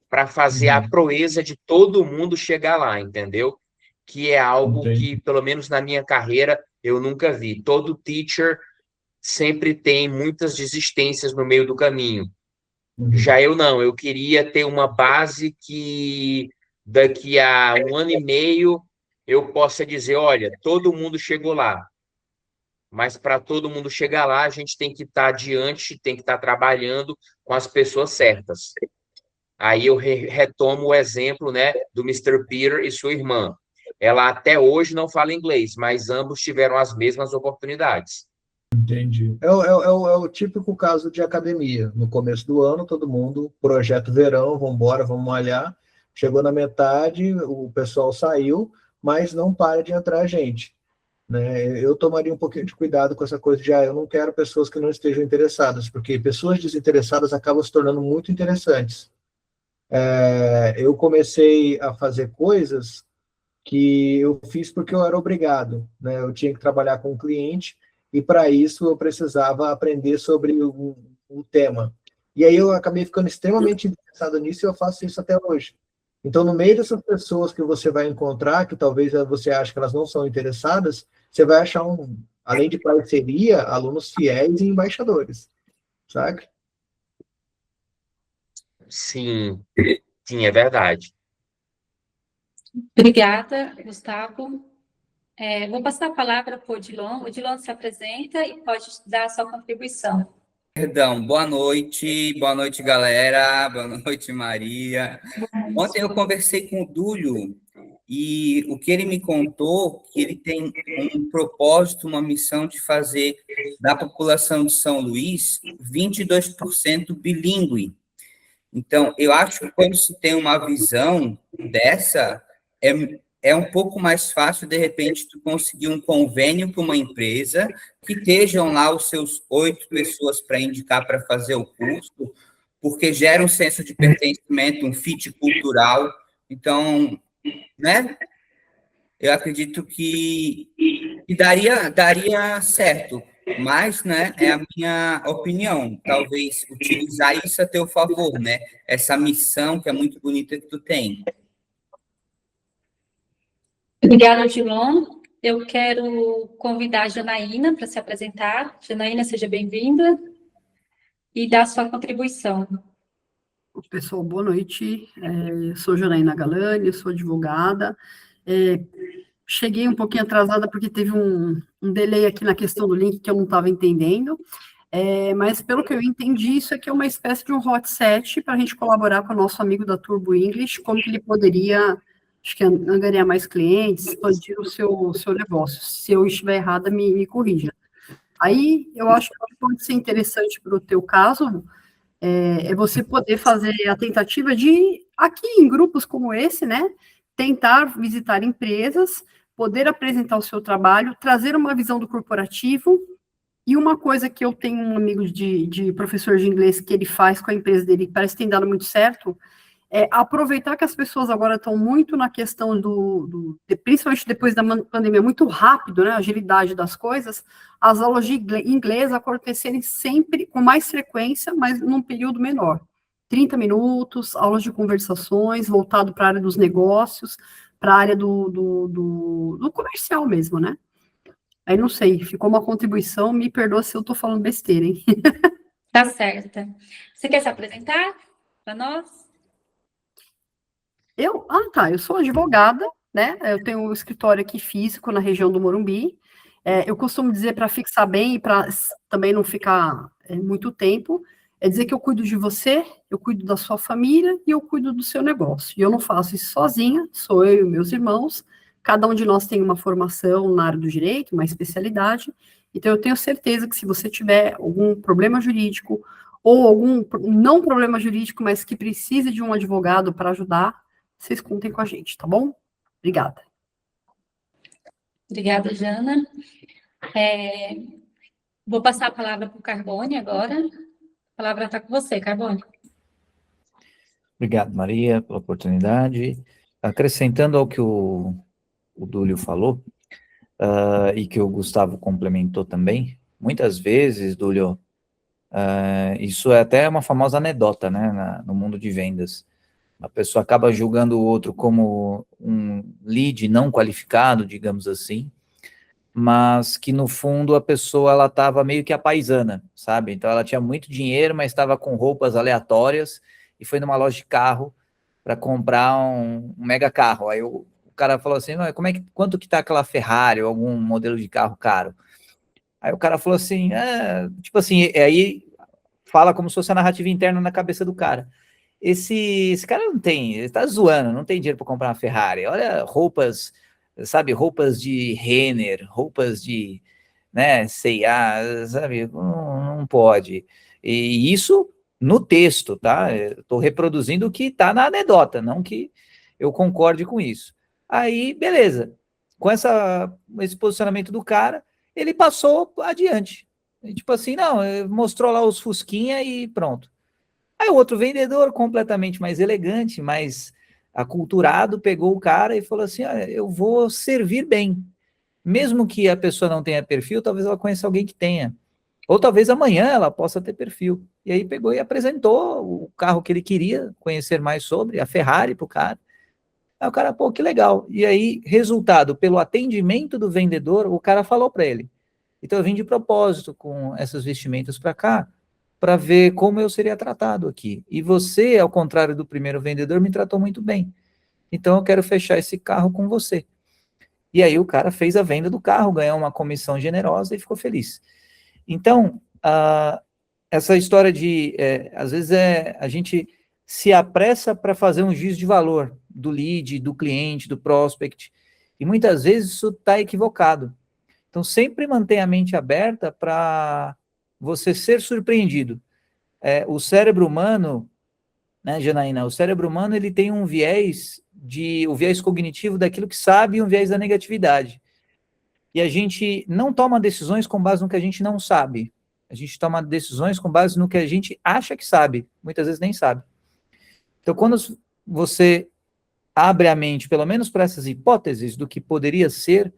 para fazer a proeza de todo mundo chegar lá, entendeu? Que é algo que, pelo menos na minha carreira, eu nunca vi. Todo teacher sempre tem muitas desistências no meio do caminho. Já eu não, eu queria ter uma base que daqui a 1 ano e meio eu possa dizer, olha, todo mundo chegou lá. Mas para todo mundo chegar lá, a gente tem que estar adiante, tem que estar trabalhando com as pessoas certas. Aí eu retomo o exemplo, né, do Mr. Peter e sua irmã. Ela até hoje não fala inglês, mas ambos tiveram as mesmas oportunidades. Entendi. É o típico caso de academia. No começo do ano, todo mundo, projeto verão, vamos embora, vamos malhar. Chegou na metade, o pessoal saiu, mas não para de entrar gente, né? Eu tomaria um pouquinho de cuidado com essa coisa de, eu não quero pessoas que não estejam interessadas, porque pessoas desinteressadas acabam se tornando muito interessantes. Eu comecei a fazer coisas que eu fiz porque eu era obrigado, né? Eu tinha que trabalhar com o cliente e para isso eu precisava aprender sobre um tema. E aí eu acabei ficando extremamente interessado nisso e eu faço isso até hoje. Então, no meio dessas pessoas que você vai encontrar, que talvez você ache que elas não são interessadas, você vai achar, além de parceria, alunos fiéis e embaixadores, sabe? Sim, sim, é verdade. Obrigada, Gustavo. Vou passar a palavra para o Odilon. Odilon se apresenta e pode dar a sua contribuição. Perdão, boa noite, galera, boa noite, Maria. Ontem eu conversei com o Dúlio e o que ele me contou, que ele tem um propósito, uma missão de fazer da população de São Luís 22% bilíngue. Então, eu acho que quando se tem uma visão dessa, é um pouco mais fácil, de repente, tu conseguir um convênio com uma empresa que estejam lá os seus 8 pessoas para indicar para fazer o curso, porque gera um senso de pertencimento, um fit cultural. Então, né? Eu acredito que daria certo, mas, né, é a minha opinião. Talvez utilizar isso a teu favor, né? Essa missão que é muito bonita que tu tem. Obrigada, Odilon. Eu quero convidar a Janaína para se apresentar. Janaína, seja bem-vinda e dar sua contribuição. Pessoal, boa noite. Eu sou Janaína Galani, eu sou advogada. Cheguei um pouquinho atrasada porque teve um delay aqui na questão do link que eu não estava entendendo, mas pelo que eu entendi, isso aqui é uma espécie de um hot set para a gente colaborar com o nosso amigo da Turbo English, como que ele poderia, acho que angariar mais clientes, expandir o seu negócio. Se eu estiver errada, me corrija. Aí, eu acho que pode ser interessante para o teu caso, você poder fazer a tentativa de, aqui em grupos como esse, né, tentar visitar empresas, poder apresentar o seu trabalho, trazer uma visão do corporativo, e uma coisa que eu tenho um amigo de professor de inglês que ele faz com a empresa dele, que parece que tem dado muito certo, é aproveitar que as pessoas agora estão muito na questão principalmente depois da pandemia, muito rápido, né, a agilidade das coisas, as aulas de inglês acontecerem sempre com mais frequência, mas num período menor. 30 minutos, aulas de conversações, voltado para a área dos negócios, para a área do comercial mesmo, né? Aí não sei, ficou uma contribuição, me perdoa se eu estou falando besteira, hein? Tá certa. Você quer se apresentar para nós? Eu sou advogada, né? Eu tenho um escritório aqui físico na região do Morumbi. Eu costumo dizer para fixar bem e para também não ficar muito tempo, dizer que eu cuido de você, eu cuido da sua família e eu cuido do seu negócio. E eu não faço isso sozinha, sou eu e meus irmãos. Cada um de nós tem uma formação na área do direito, uma especialidade. Então, eu tenho certeza que se você tiver algum problema jurídico ou algum não problema jurídico, mas que precise de um advogado para ajudar, vocês contem com a gente, tá bom? Obrigada. Obrigada, Jana. Vou passar a palavra para o Carbone agora. A palavra está com você, Carbone. Obrigado, Maria, pela oportunidade. Acrescentando ao que o Dúlio falou, e que o Gustavo complementou também, muitas vezes, Dúlio, isso é até uma famosa anedota, né, no mundo de vendas. A pessoa acaba julgando o outro como um lead não qualificado, digamos assim, mas que no fundo a pessoa ela estava meio que apaisana, sabe? Então ela tinha muito dinheiro, mas estava com roupas aleatórias e foi numa loja de carro para comprar um mega carro. Aí o cara falou assim, quanto que tá aquela Ferrari ou algum modelo de carro caro? Aí o cara falou assim, tipo assim, aí fala como se fosse a narrativa interna na cabeça do cara. Esse cara ele tá zoando, não tem dinheiro para comprar uma Ferrari. Olha roupas, sabe, roupas de Renner, roupas de né, C&A, sabe, não pode. E isso no texto, tá? Estou reproduzindo o que está na anedota, não que eu concorde com isso. Aí, beleza. Com esse posicionamento do cara, ele passou adiante. E, tipo assim, não, mostrou lá os fusquinha e pronto. Aí o outro vendedor, completamente mais elegante, mais aculturado, pegou o cara e falou assim, eu vou servir bem. Mesmo que a pessoa não tenha perfil, talvez ela conheça alguém que tenha. Ou talvez amanhã ela possa ter perfil. E aí pegou e apresentou o carro que ele queria conhecer mais sobre, a Ferrari para o cara. Aí o cara, pô, que legal. E aí, resultado, pelo atendimento do vendedor, o cara falou para ele, então eu vim de propósito com essas vestimentas para cá, para ver como eu seria tratado aqui. E você, ao contrário do primeiro vendedor, me tratou muito bem. Então eu quero fechar esse carro com você. E aí o cara fez a venda do carro, ganhou uma comissão generosa e ficou feliz. Então, essa história de, às vezes, a gente se apressa para fazer um juízo de valor do lead, do cliente, do prospect, e muitas vezes isso está equivocado. Então, sempre mantenha a mente aberta para você ser surpreendido. O cérebro humano, né, Janaína, o cérebro humano ele tem um viés o viés cognitivo daquilo que sabe e um viés da negatividade. E a gente não toma decisões com base no que a gente não sabe. A gente toma decisões com base no que a gente acha que sabe, muitas vezes nem sabe. Então, quando você abre a mente, pelo menos para essas hipóteses do que poderia ser,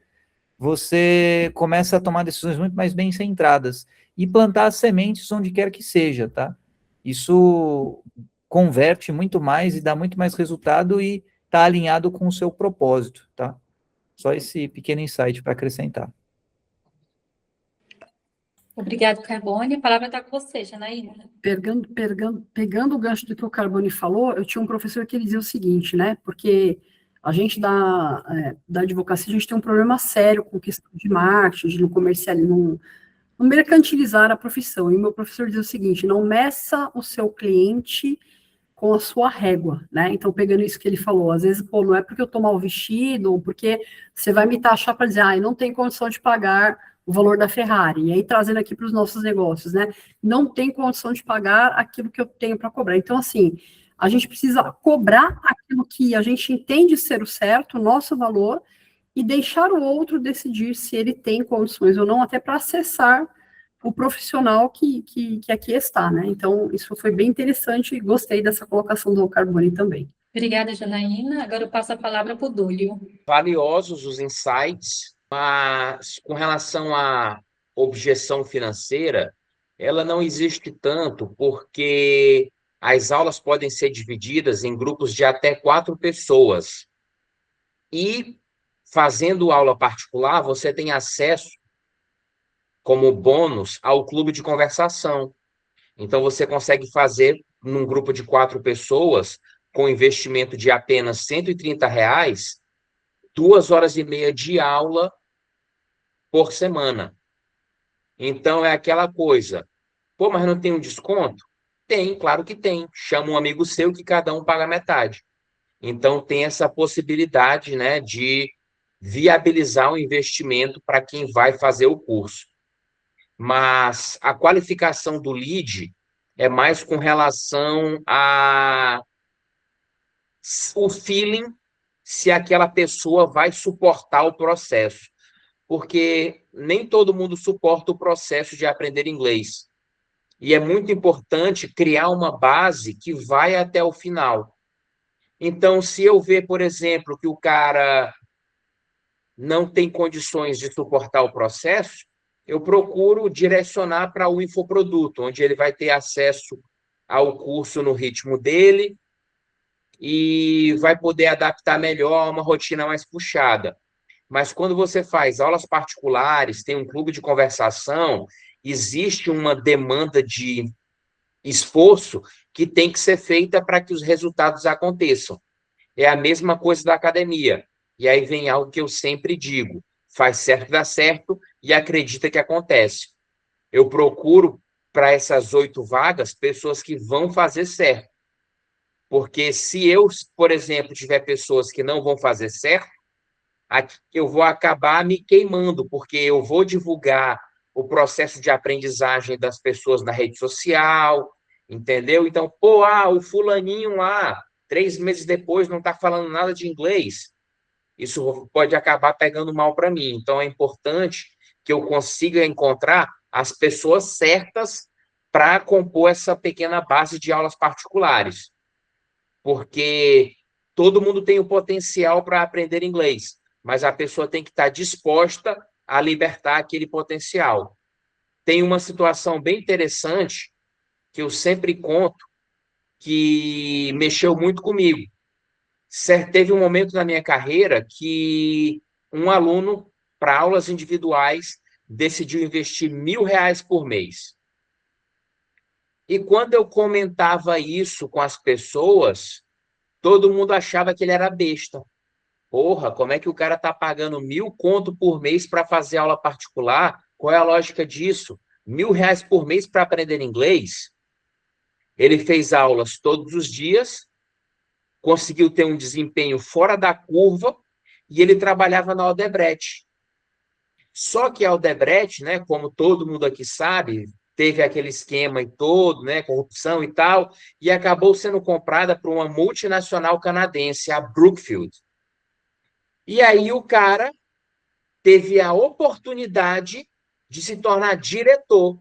você começa a tomar decisões muito mais bem centradas e plantar as sementes onde quer que seja, tá? Isso converte muito mais e dá muito mais resultado e está alinhado com o seu propósito, tá? Só esse pequeno insight para acrescentar. Obrigado, Carbone. A palavra está com você, Janaína. Pegando o gancho do que o Carbone falou, eu tinha um professor que ele dizia o seguinte, né? Porque a gente da advocacia, a gente tem um problema sério com questão de marketing, de não mercantilizar a profissão. E o meu professor dizia o seguinte, não meça o seu cliente com a sua régua, né? Então, pegando isso que ele falou, às vezes, pô, não é porque eu tô mal vestido, ou porque você vai me taxar para dizer, eu não tenho condição de pagar o valor da Ferrari. E aí, trazendo aqui para os nossos negócios, né? Não tem condição de pagar aquilo que eu tenho para cobrar. Então, assim, a gente precisa cobrar aquilo que a gente entende ser o certo, o nosso valor, e deixar o outro decidir se ele tem condições ou não, até para acessar o profissional que aqui está, né? Então, isso foi bem interessante e gostei dessa colocação do Carbone também. Obrigada, Janaína. Agora eu passo a palavra para o Dúlio. Valiosos os insights, mas com relação à objeção financeira, ela não existe tanto, porque as aulas podem ser divididas em grupos de até 4 pessoas. E, fazendo aula particular, você tem acesso, como bônus, ao clube de conversação. Então, você consegue fazer, num grupo de 4 pessoas, com investimento de apenas R$130, 2h30 de aula por semana. Então, é aquela coisa. Pô, mas não tem um desconto? Tem, claro que tem. Chama um amigo seu que cada um paga metade. Então, tem essa possibilidade, né, de viabilizar o investimento para quem vai fazer o curso. Mas a qualificação do lead é mais com relação o feeling se aquela pessoa vai suportar o processo. Porque nem todo mundo suporta o processo de aprender inglês. E é muito importante criar uma base que vai até o final. Então, se eu ver, por exemplo, que o cara não tem condições de suportar o processo, eu procuro direcionar para o infoproduto, onde ele vai ter acesso ao curso no ritmo dele e vai poder adaptar melhor a uma rotina mais puxada. Mas quando você faz aulas particulares, tem um clube de conversação, existe uma demanda de esforço que tem que ser feita para que os resultados aconteçam. É a mesma coisa da academia. E aí vem algo que eu sempre digo, faz certo, dá certo e acredita que acontece. Eu procuro, para essas 8 vagas, pessoas que vão fazer certo. Porque se eu, por exemplo, tiver pessoas que não vão fazer certo, eu vou acabar me queimando, porque eu vou divulgar o processo de aprendizagem das pessoas na rede social, entendeu? Então, o fulaninho lá, 3 meses depois, não está falando nada de inglês. Isso pode acabar pegando mal para mim. Então, é importante que eu consiga encontrar as pessoas certas para compor essa pequena base de aulas particulares. Porque todo mundo tem o potencial para aprender inglês, mas a pessoa tem que estar disposta a libertar aquele potencial. Tem uma situação bem interessante que eu sempre conto, que mexeu muito comigo. Teve um momento na minha carreira que um aluno, para aulas individuais, decidiu investir R$ 1.000 por mês. E quando eu comentava isso com as pessoas, todo mundo achava que ele era besta. Porra, como é que o cara tá pagando 1.000 conto por mês para fazer aula particular? Qual é a lógica disso? R$ 1.000 por mês para aprender inglês? Ele fez aulas todos os dias, conseguiu ter um desempenho fora da curva e ele trabalhava na Odebrecht. Só que a Odebrecht, né, como todo mundo aqui sabe, teve aquele esquema e todo, né, corrupção e tal, e acabou sendo comprada por uma multinacional canadense, a Brookfield. E aí o cara teve a oportunidade de se tornar diretor.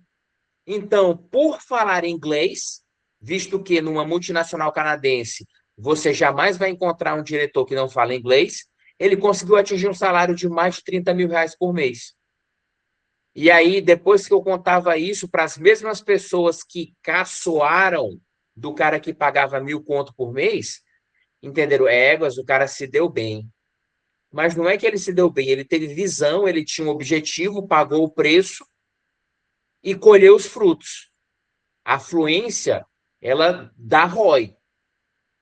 Então, por falar inglês, visto que numa multinacional canadense você jamais vai encontrar um diretor que não fala inglês, ele conseguiu atingir um salário de mais de R$ 30.000 por mês. E aí, depois que eu contava isso para as mesmas pessoas que caçoaram do cara que pagava 1.000 conto por mês, entenderam? Éguas, o cara se deu bem. Mas não é que ele se deu bem, ele teve visão, ele tinha um objetivo, pagou o preço e colheu os frutos. A fluência, ela dá ROI.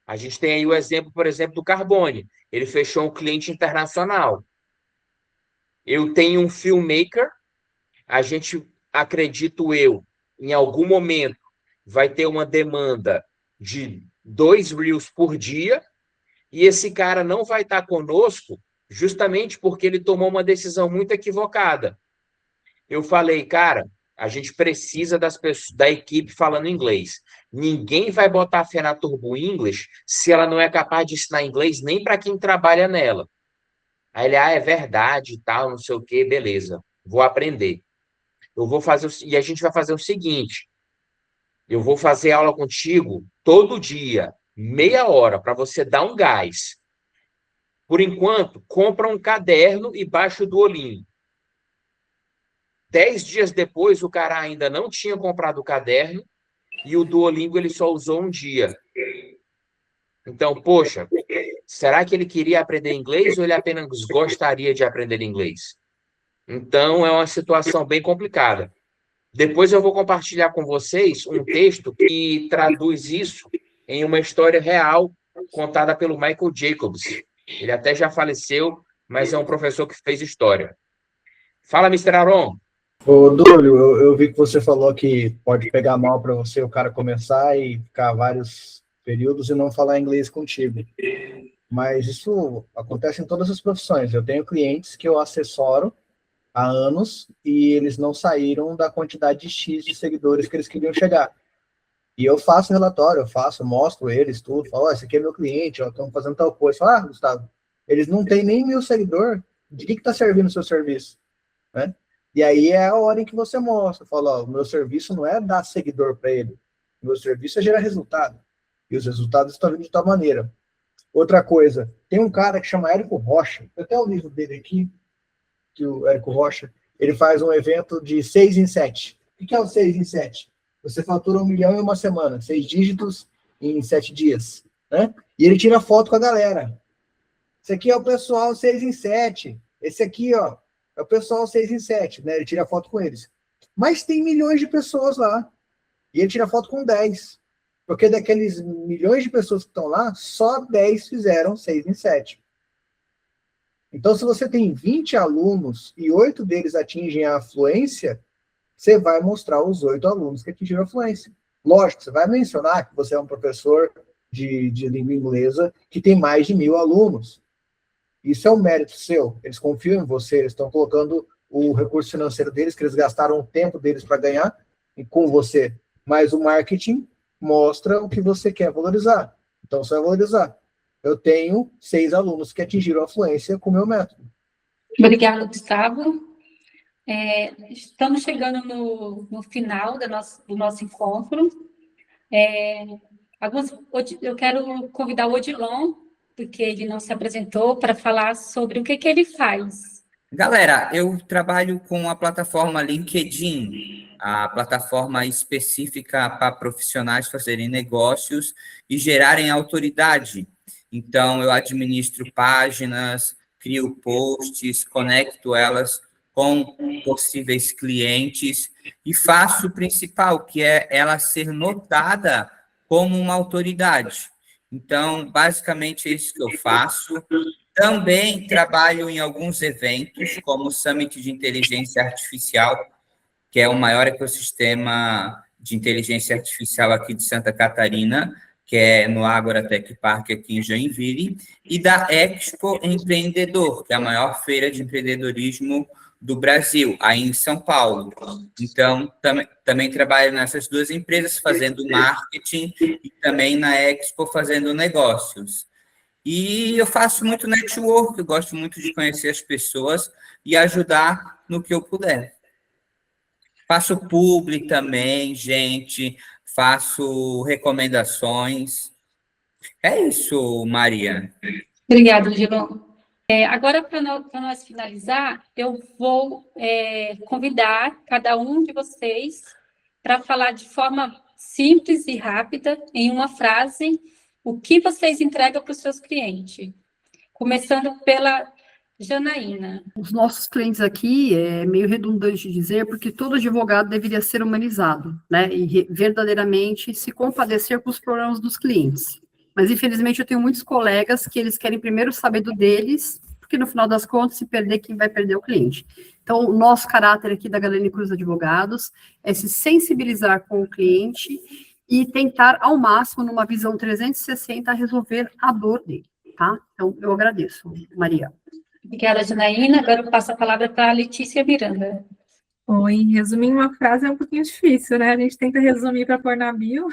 A gente tem aí o exemplo, por exemplo, do Carbone. Ele fechou um cliente internacional. Eu tenho um filmmaker, a gente, acredito eu, em algum momento vai ter uma demanda de 2 Reels por dia e esse cara não vai estar conosco justamente porque ele tomou uma decisão muito equivocada. Eu falei, cara, a gente precisa das pessoas, da equipe falando inglês. Ninguém vai botar fé na Turbo English se ela não é capaz de ensinar inglês nem para quem trabalha nela. Aí ele, é verdade e tal, não sei o quê, beleza, vou aprender. Eu vou fazer, e a gente vai fazer o seguinte, eu vou fazer aula contigo todo dia, meia hora, para você dar um gás. Por enquanto, compra um caderno e baixa o Duolingo. 10 dias depois, o cara ainda não tinha comprado o caderno e o Duolingo ele só usou um dia. Então, poxa, será que ele queria aprender inglês ou ele apenas gostaria de aprender inglês? Então, é uma situação bem complicada. Depois eu vou compartilhar com vocês um texto que traduz isso em uma história real contada pelo Michael Jacobs. Ele até já faleceu, mas é um professor que fez história. Fala, Mr. Aron. Ô, Dúlio, eu vi que você falou que pode pegar mal para você o cara começar e ficar vários períodos e não falar inglês contigo. Mas isso acontece em todas as profissões. Eu tenho clientes que eu assessoro há anos e eles não saíram da quantidade de X de seguidores que eles queriam chegar. E eu faço relatório, mostro eles tudo, falo, esse aqui é meu cliente, estamos fazendo tal coisa. Falo, Gustavo, eles não têm nem 1.000 seguidores, de que está servindo o seu serviço? Né? E aí é a hora em que você mostra, fala, o meu serviço não é dar seguidor para ele, o meu serviço é gerar resultado. E os resultados estão vindo de tal maneira. Outra coisa, tem um cara que chama Érico Rocha, eu tenho o livro dele aqui, que o Érico Rocha, ele faz um evento de 6 em 7. O que é o 6 em 7? Você fatura 1 milhão em uma semana, 6 dígitos em 7 dias, né? E ele tira foto com a galera. Esse aqui é o pessoal 6 em 7. Esse aqui, ó, é o pessoal 6 em 7, né? Ele tira foto com eles. Mas tem milhões de pessoas lá. E ele tira foto com 10. Porque daqueles milhões de pessoas que estão lá, só 10 fizeram 6 em 7. Então, se você tem 20 alunos e 8 deles atingem a fluência, você vai mostrar os 8 alunos que atingiram a fluência. Lógico, você vai mencionar que você é um professor de língua inglesa que tem mais de 1.000 alunos. Isso é um mérito seu. Eles confiam em você, eles estão colocando o recurso financeiro deles, que eles gastaram o tempo deles para ganhar, e com você. Mas o marketing mostra o que você quer valorizar. Então, você vai valorizar. Eu tenho 6 alunos que atingiram a fluência com o meu método. Obrigada, Gustavo. Estamos chegando no final do nosso encontro. Eu quero convidar o Odilon, porque ele não se apresentou, para falar sobre o que ele faz. Galera, eu trabalho com a plataforma LinkedIn, a plataforma específica para profissionais fazerem negócios e gerarem autoridade. Então, eu administro páginas, crio posts, conecto elas com possíveis clientes e faço o principal, que é ela ser notada como uma autoridade. Então, basicamente, é isso que eu faço. Também trabalho em alguns eventos, como o Summit de Inteligência Artificial, que é o maior ecossistema de inteligência artificial aqui de Santa Catarina, que é no Ágora Tech Park, aqui em Joinville, e da Expo Empreendedor, que é a maior feira de empreendedorismo do Brasil, aí em São Paulo. Então, também trabalho nessas 2 empresas, fazendo marketing, e também na Expo, fazendo negócios. E eu faço muito network, eu gosto muito de conhecer as pessoas e ajudar no que eu puder. Faço publi também, gente, faço recomendações. É isso, Maria. Obrigada, Odilon. Agora, para nós finalizar, eu vou convidar cada um de vocês para falar de forma simples e rápida, em uma frase, o que vocês entregam para os seus clientes. Começando pela Janaína. Os nossos clientes aqui, é meio redundante dizer, porque todo advogado deveria ser humanizado, né? E verdadeiramente se compadecer com os problemas dos clientes. Mas, infelizmente, eu tenho muitos colegas que eles querem primeiro saber do deles, porque, no final das contas, se perder, quem vai perder é o cliente. Então, o nosso caráter aqui da Galene Cruz Advogados é se sensibilizar com o cliente e tentar, ao máximo, numa visão 360, resolver a dor dele, tá? Então, eu agradeço, Maria. Obrigada, Janaína. Agora eu passo a palavra para a Letícia Miranda. Oi, resumir em uma frase é um pouquinho difícil, né? A gente tenta resumir para pôr na bio,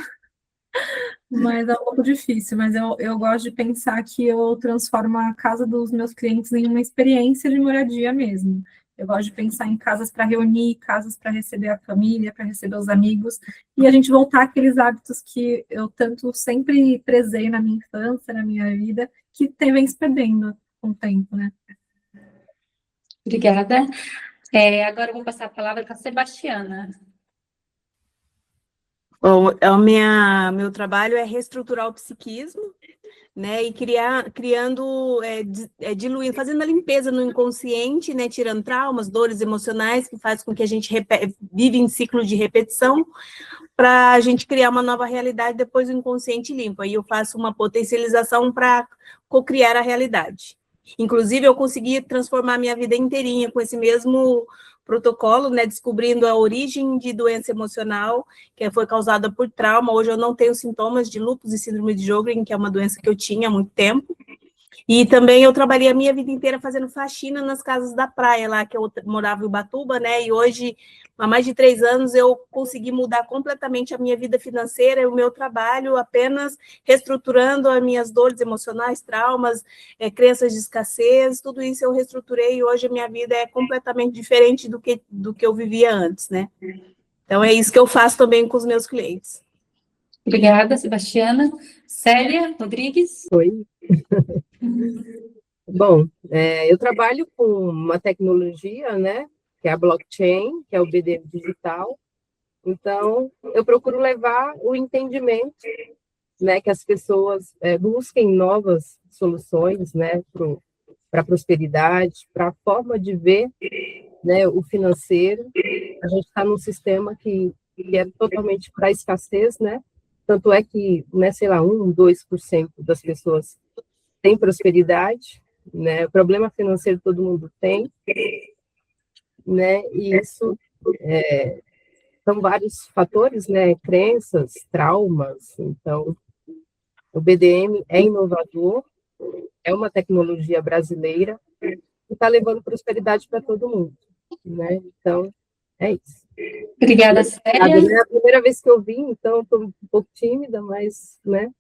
mas é um pouco difícil. Mas eu gosto de pensar que eu transformo a casa dos meus clientes em uma experiência de moradia mesmo. Eu gosto de pensar em casas para reunir, casas para receber a família, para receber os amigos, e a gente voltar àqueles hábitos que eu tanto sempre prezei na minha infância, na minha vida, que vem se perdendo com o tempo, né? Obrigada. Agora eu vou passar a palavra para a Sebastiana. Bom, meu trabalho é reestruturar o psiquismo, né, e diluindo, fazendo a limpeza no inconsciente, né, tirando traumas, dores emocionais, que faz com que a gente vive em ciclo de repetição, para a gente criar uma nova realidade depois do inconsciente limpo. Aí eu faço uma potencialização para cocriar a realidade. Inclusive, eu consegui transformar minha vida inteirinha com esse mesmo protocolo, né, descobrindo a origem de doença emocional, que foi causada por trauma. Hoje eu não tenho sintomas de lúpus e síndrome de Sjögren, que é uma doença que eu tinha há muito tempo. E também eu trabalhei a minha vida inteira fazendo faxina nas casas da praia, lá que eu morava em Ubatuba, né, e hoje, há mais de 3 anos, eu consegui mudar completamente a minha vida financeira e o meu trabalho, apenas reestruturando as minhas dores emocionais, traumas, crenças de escassez, tudo isso eu reestruturei e hoje a minha vida é completamente diferente do que eu vivia antes, né. Então, é isso que eu faço também com os meus clientes. Obrigada, Sebastiana. Célia Rodrigues. Oi. Bom, eu trabalho com uma tecnologia, né, que é a blockchain, que é o BDM digital. Então, eu procuro levar o entendimento, né, que as pessoas busquem novas soluções, né, para a prosperidade, para a forma de ver, né, o financeiro. A gente está num sistema que é totalmente para escassez, né? Tanto é que, né, sei lá, 1, 2% das pessoas têm prosperidade, né? O problema financeiro todo mundo tem, né? E isso são vários fatores, né? Crenças, traumas. Então, o BDM é inovador, é uma tecnologia brasileira que está levando prosperidade para todo mundo, né? Então, é isso. Obrigada, Célia. É a primeira vez que eu vim, então estou um pouco tímida, mas, né,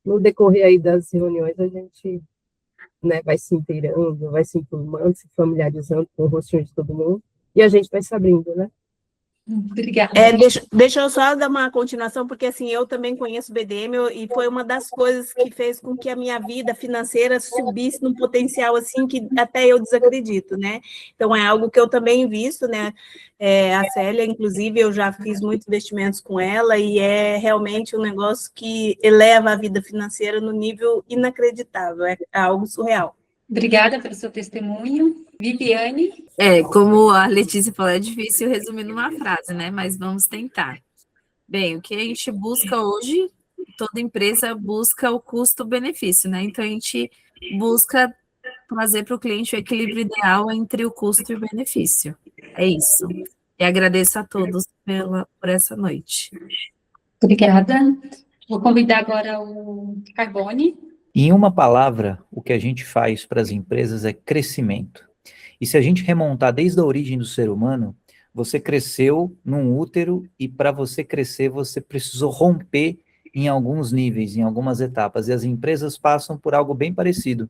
no decorrer aí das reuniões a gente, né, vai se inteirando, vai se informando, se familiarizando com o rostinho de todo mundo, e a gente vai se abrindo, né? Obrigada. Deixa eu só dar uma continuação, porque assim, eu também conheço o BDM e foi uma das coisas que fez com que a minha vida financeira subisse num potencial assim que até eu desacredito, né? Então é algo que eu também invisto, né? A Célia, inclusive, eu já fiz muitos investimentos com ela e é realmente um negócio que eleva a vida financeira no nível inacreditável, é algo surreal. Obrigada pelo seu testemunho. Viviane. Como a Letícia falou, é difícil resumir numa frase, né? Mas vamos tentar. Bem, o que a gente busca hoje, toda empresa busca o custo-benefício, né? Então, a gente busca trazer para o cliente o equilíbrio ideal entre o custo e o benefício. É isso. E agradeço a todos por essa noite. Obrigada. Vou convidar agora o Carbone. Em uma palavra, o que a gente faz para as empresas é crescimento. E se a gente remontar desde a origem do ser humano, você cresceu num útero e para você crescer, você precisou romper em alguns níveis, em algumas etapas. E as empresas passam por algo bem parecido.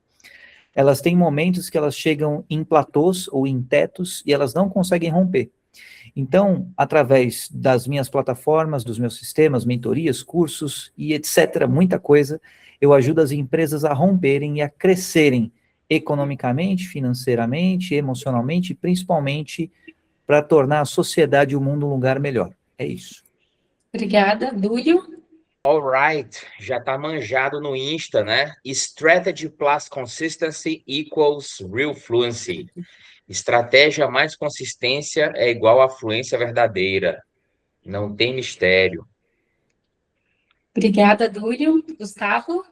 Elas têm momentos que elas chegam em platôs ou em tetos e elas não conseguem romper. Então, através das minhas plataformas, dos meus sistemas, mentorias, cursos e etc., muita coisa, eu ajudo as empresas a romperem e a crescerem economicamente, financeiramente, emocionalmente e principalmente para tornar a sociedade e o mundo um lugar melhor. É isso. Obrigada. Dúlio. All right, já tá manjado no Insta, né? Strategy plus consistency equals real fluency. Estratégia mais consistência é igual a fluência verdadeira. Não tem mistério. Obrigada, Dúlio. Gustavo.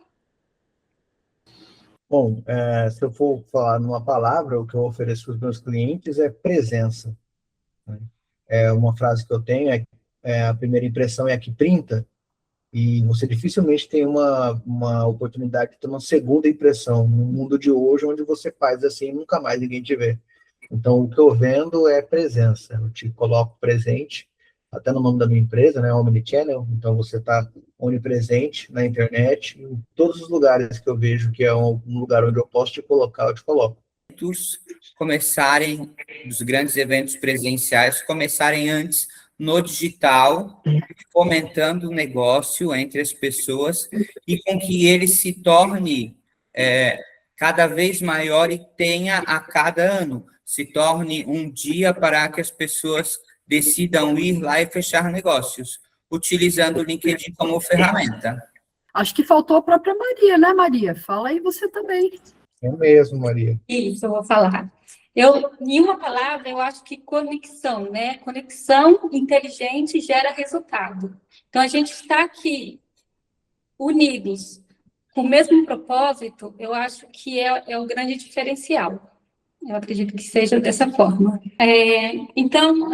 Bom, se eu for falar numa palavra, o que eu ofereço para os meus clientes é presença. Né? É uma frase que eu tenho, a primeira impressão é a que printa, e você dificilmente tem uma oportunidade de ter uma segunda impressão no mundo de hoje, onde você faz assim e nunca mais ninguém te vê. Então, o que eu vendo é presença. Eu te coloco presente, até no nome da minha empresa, né, Omnichannel. Então, você está onipresente na internet, em todos os lugares que eu vejo que é um lugar onde eu posso te colocar, eu te coloco. Começarem, os grandes eventos presenciais, começarem antes no digital, fomentando o negócio entre as pessoas e com que ele se torne cada vez maior e tenha a cada ano, se torne um dia para que as pessoas decidam ir lá e fechar negócios, utilizando o LinkedIn como ferramenta. Acho que faltou a própria Maria, né, Maria? Fala aí você também. É mesmo, Maria. Isso, eu vou falar. Em uma palavra, eu acho que conexão, né? Conexão inteligente gera resultado. Então, a gente está aqui unidos com o mesmo propósito, eu acho que é o grande diferencial. Eu acredito que seja dessa forma. Então,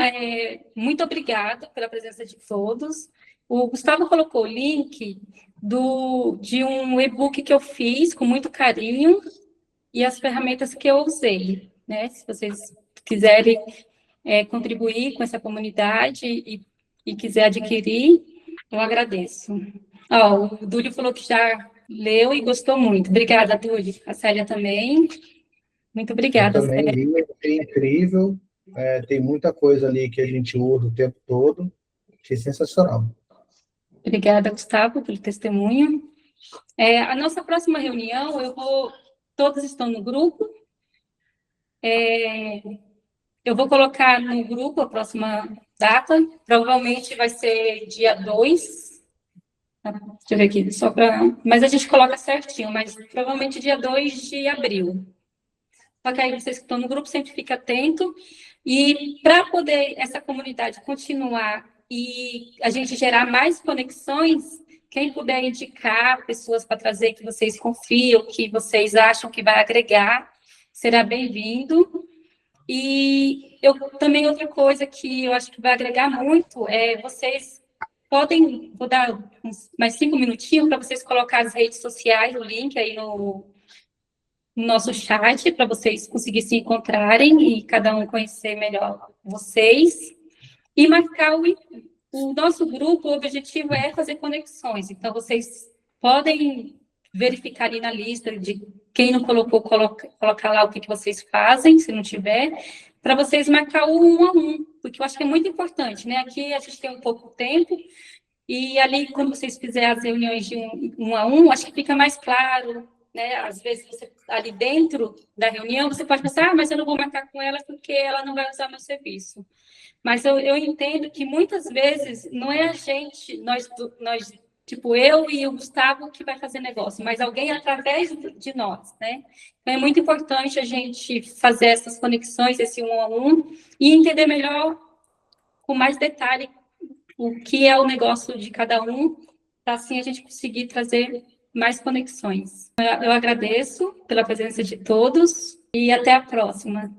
muito obrigada pela presença de todos. O Gustavo colocou o link de um e-book que eu fiz com muito carinho e as ferramentas que eu usei, né? Se vocês quiserem contribuir com essa comunidade e quiser adquirir, eu agradeço. O Dúlio falou que já leu e gostou muito. Obrigada, Dúlio. A Célia também. Muito obrigada, Eu também li, é incrível. Tem muita coisa ali que a gente usa o tempo todo. Achei sensacional. Obrigada, Gustavo, pelo testemunho. A nossa próxima reunião, todos estão no grupo. Eu vou colocar no grupo a próxima data. Provavelmente vai ser dia 2. Deixa eu ver aqui, mas a gente coloca certinho, mas provavelmente dia 2 de abril. Só que aí vocês que estão no grupo sempre fiquem atentos. E para poder essa comunidade continuar e a gente gerar mais conexões, quem puder indicar pessoas para trazer que vocês confiam, que vocês acham que vai agregar, será bem-vindo. E também outra coisa que eu acho que vai agregar muito vocês vou dar mais 5 minutinhos para vocês colocar as redes sociais, o link aí no nosso chat para vocês conseguirem se encontrarem e cada um conhecer melhor vocês. E marcar o nosso grupo, o objetivo é fazer conexões. Então, vocês podem verificar ali na lista de quem não colocou, colocar lá o que vocês fazem, se não tiver, para vocês marcar o 1 a 1, porque eu acho que é muito importante, né? Aqui a gente tem um pouco tempo, e ali, quando vocês fizerem as reuniões de 1 a 1, acho que fica mais claro, né? Às vezes, você, ali dentro da reunião, você pode pensar, mas eu não vou marcar com ela porque ela não vai usar meu serviço. Mas eu entendo que muitas vezes não é a gente, nós tipo, eu e o Gustavo que vai fazer negócio, mas alguém através de nós, né? Então, é muito importante a gente fazer essas conexões, esse 1 a 1, e entender melhor, com mais detalhe, o que é o negócio de cada um, para assim a gente conseguir trazer mais conexões. Eu agradeço pela presença de todos e até a próxima.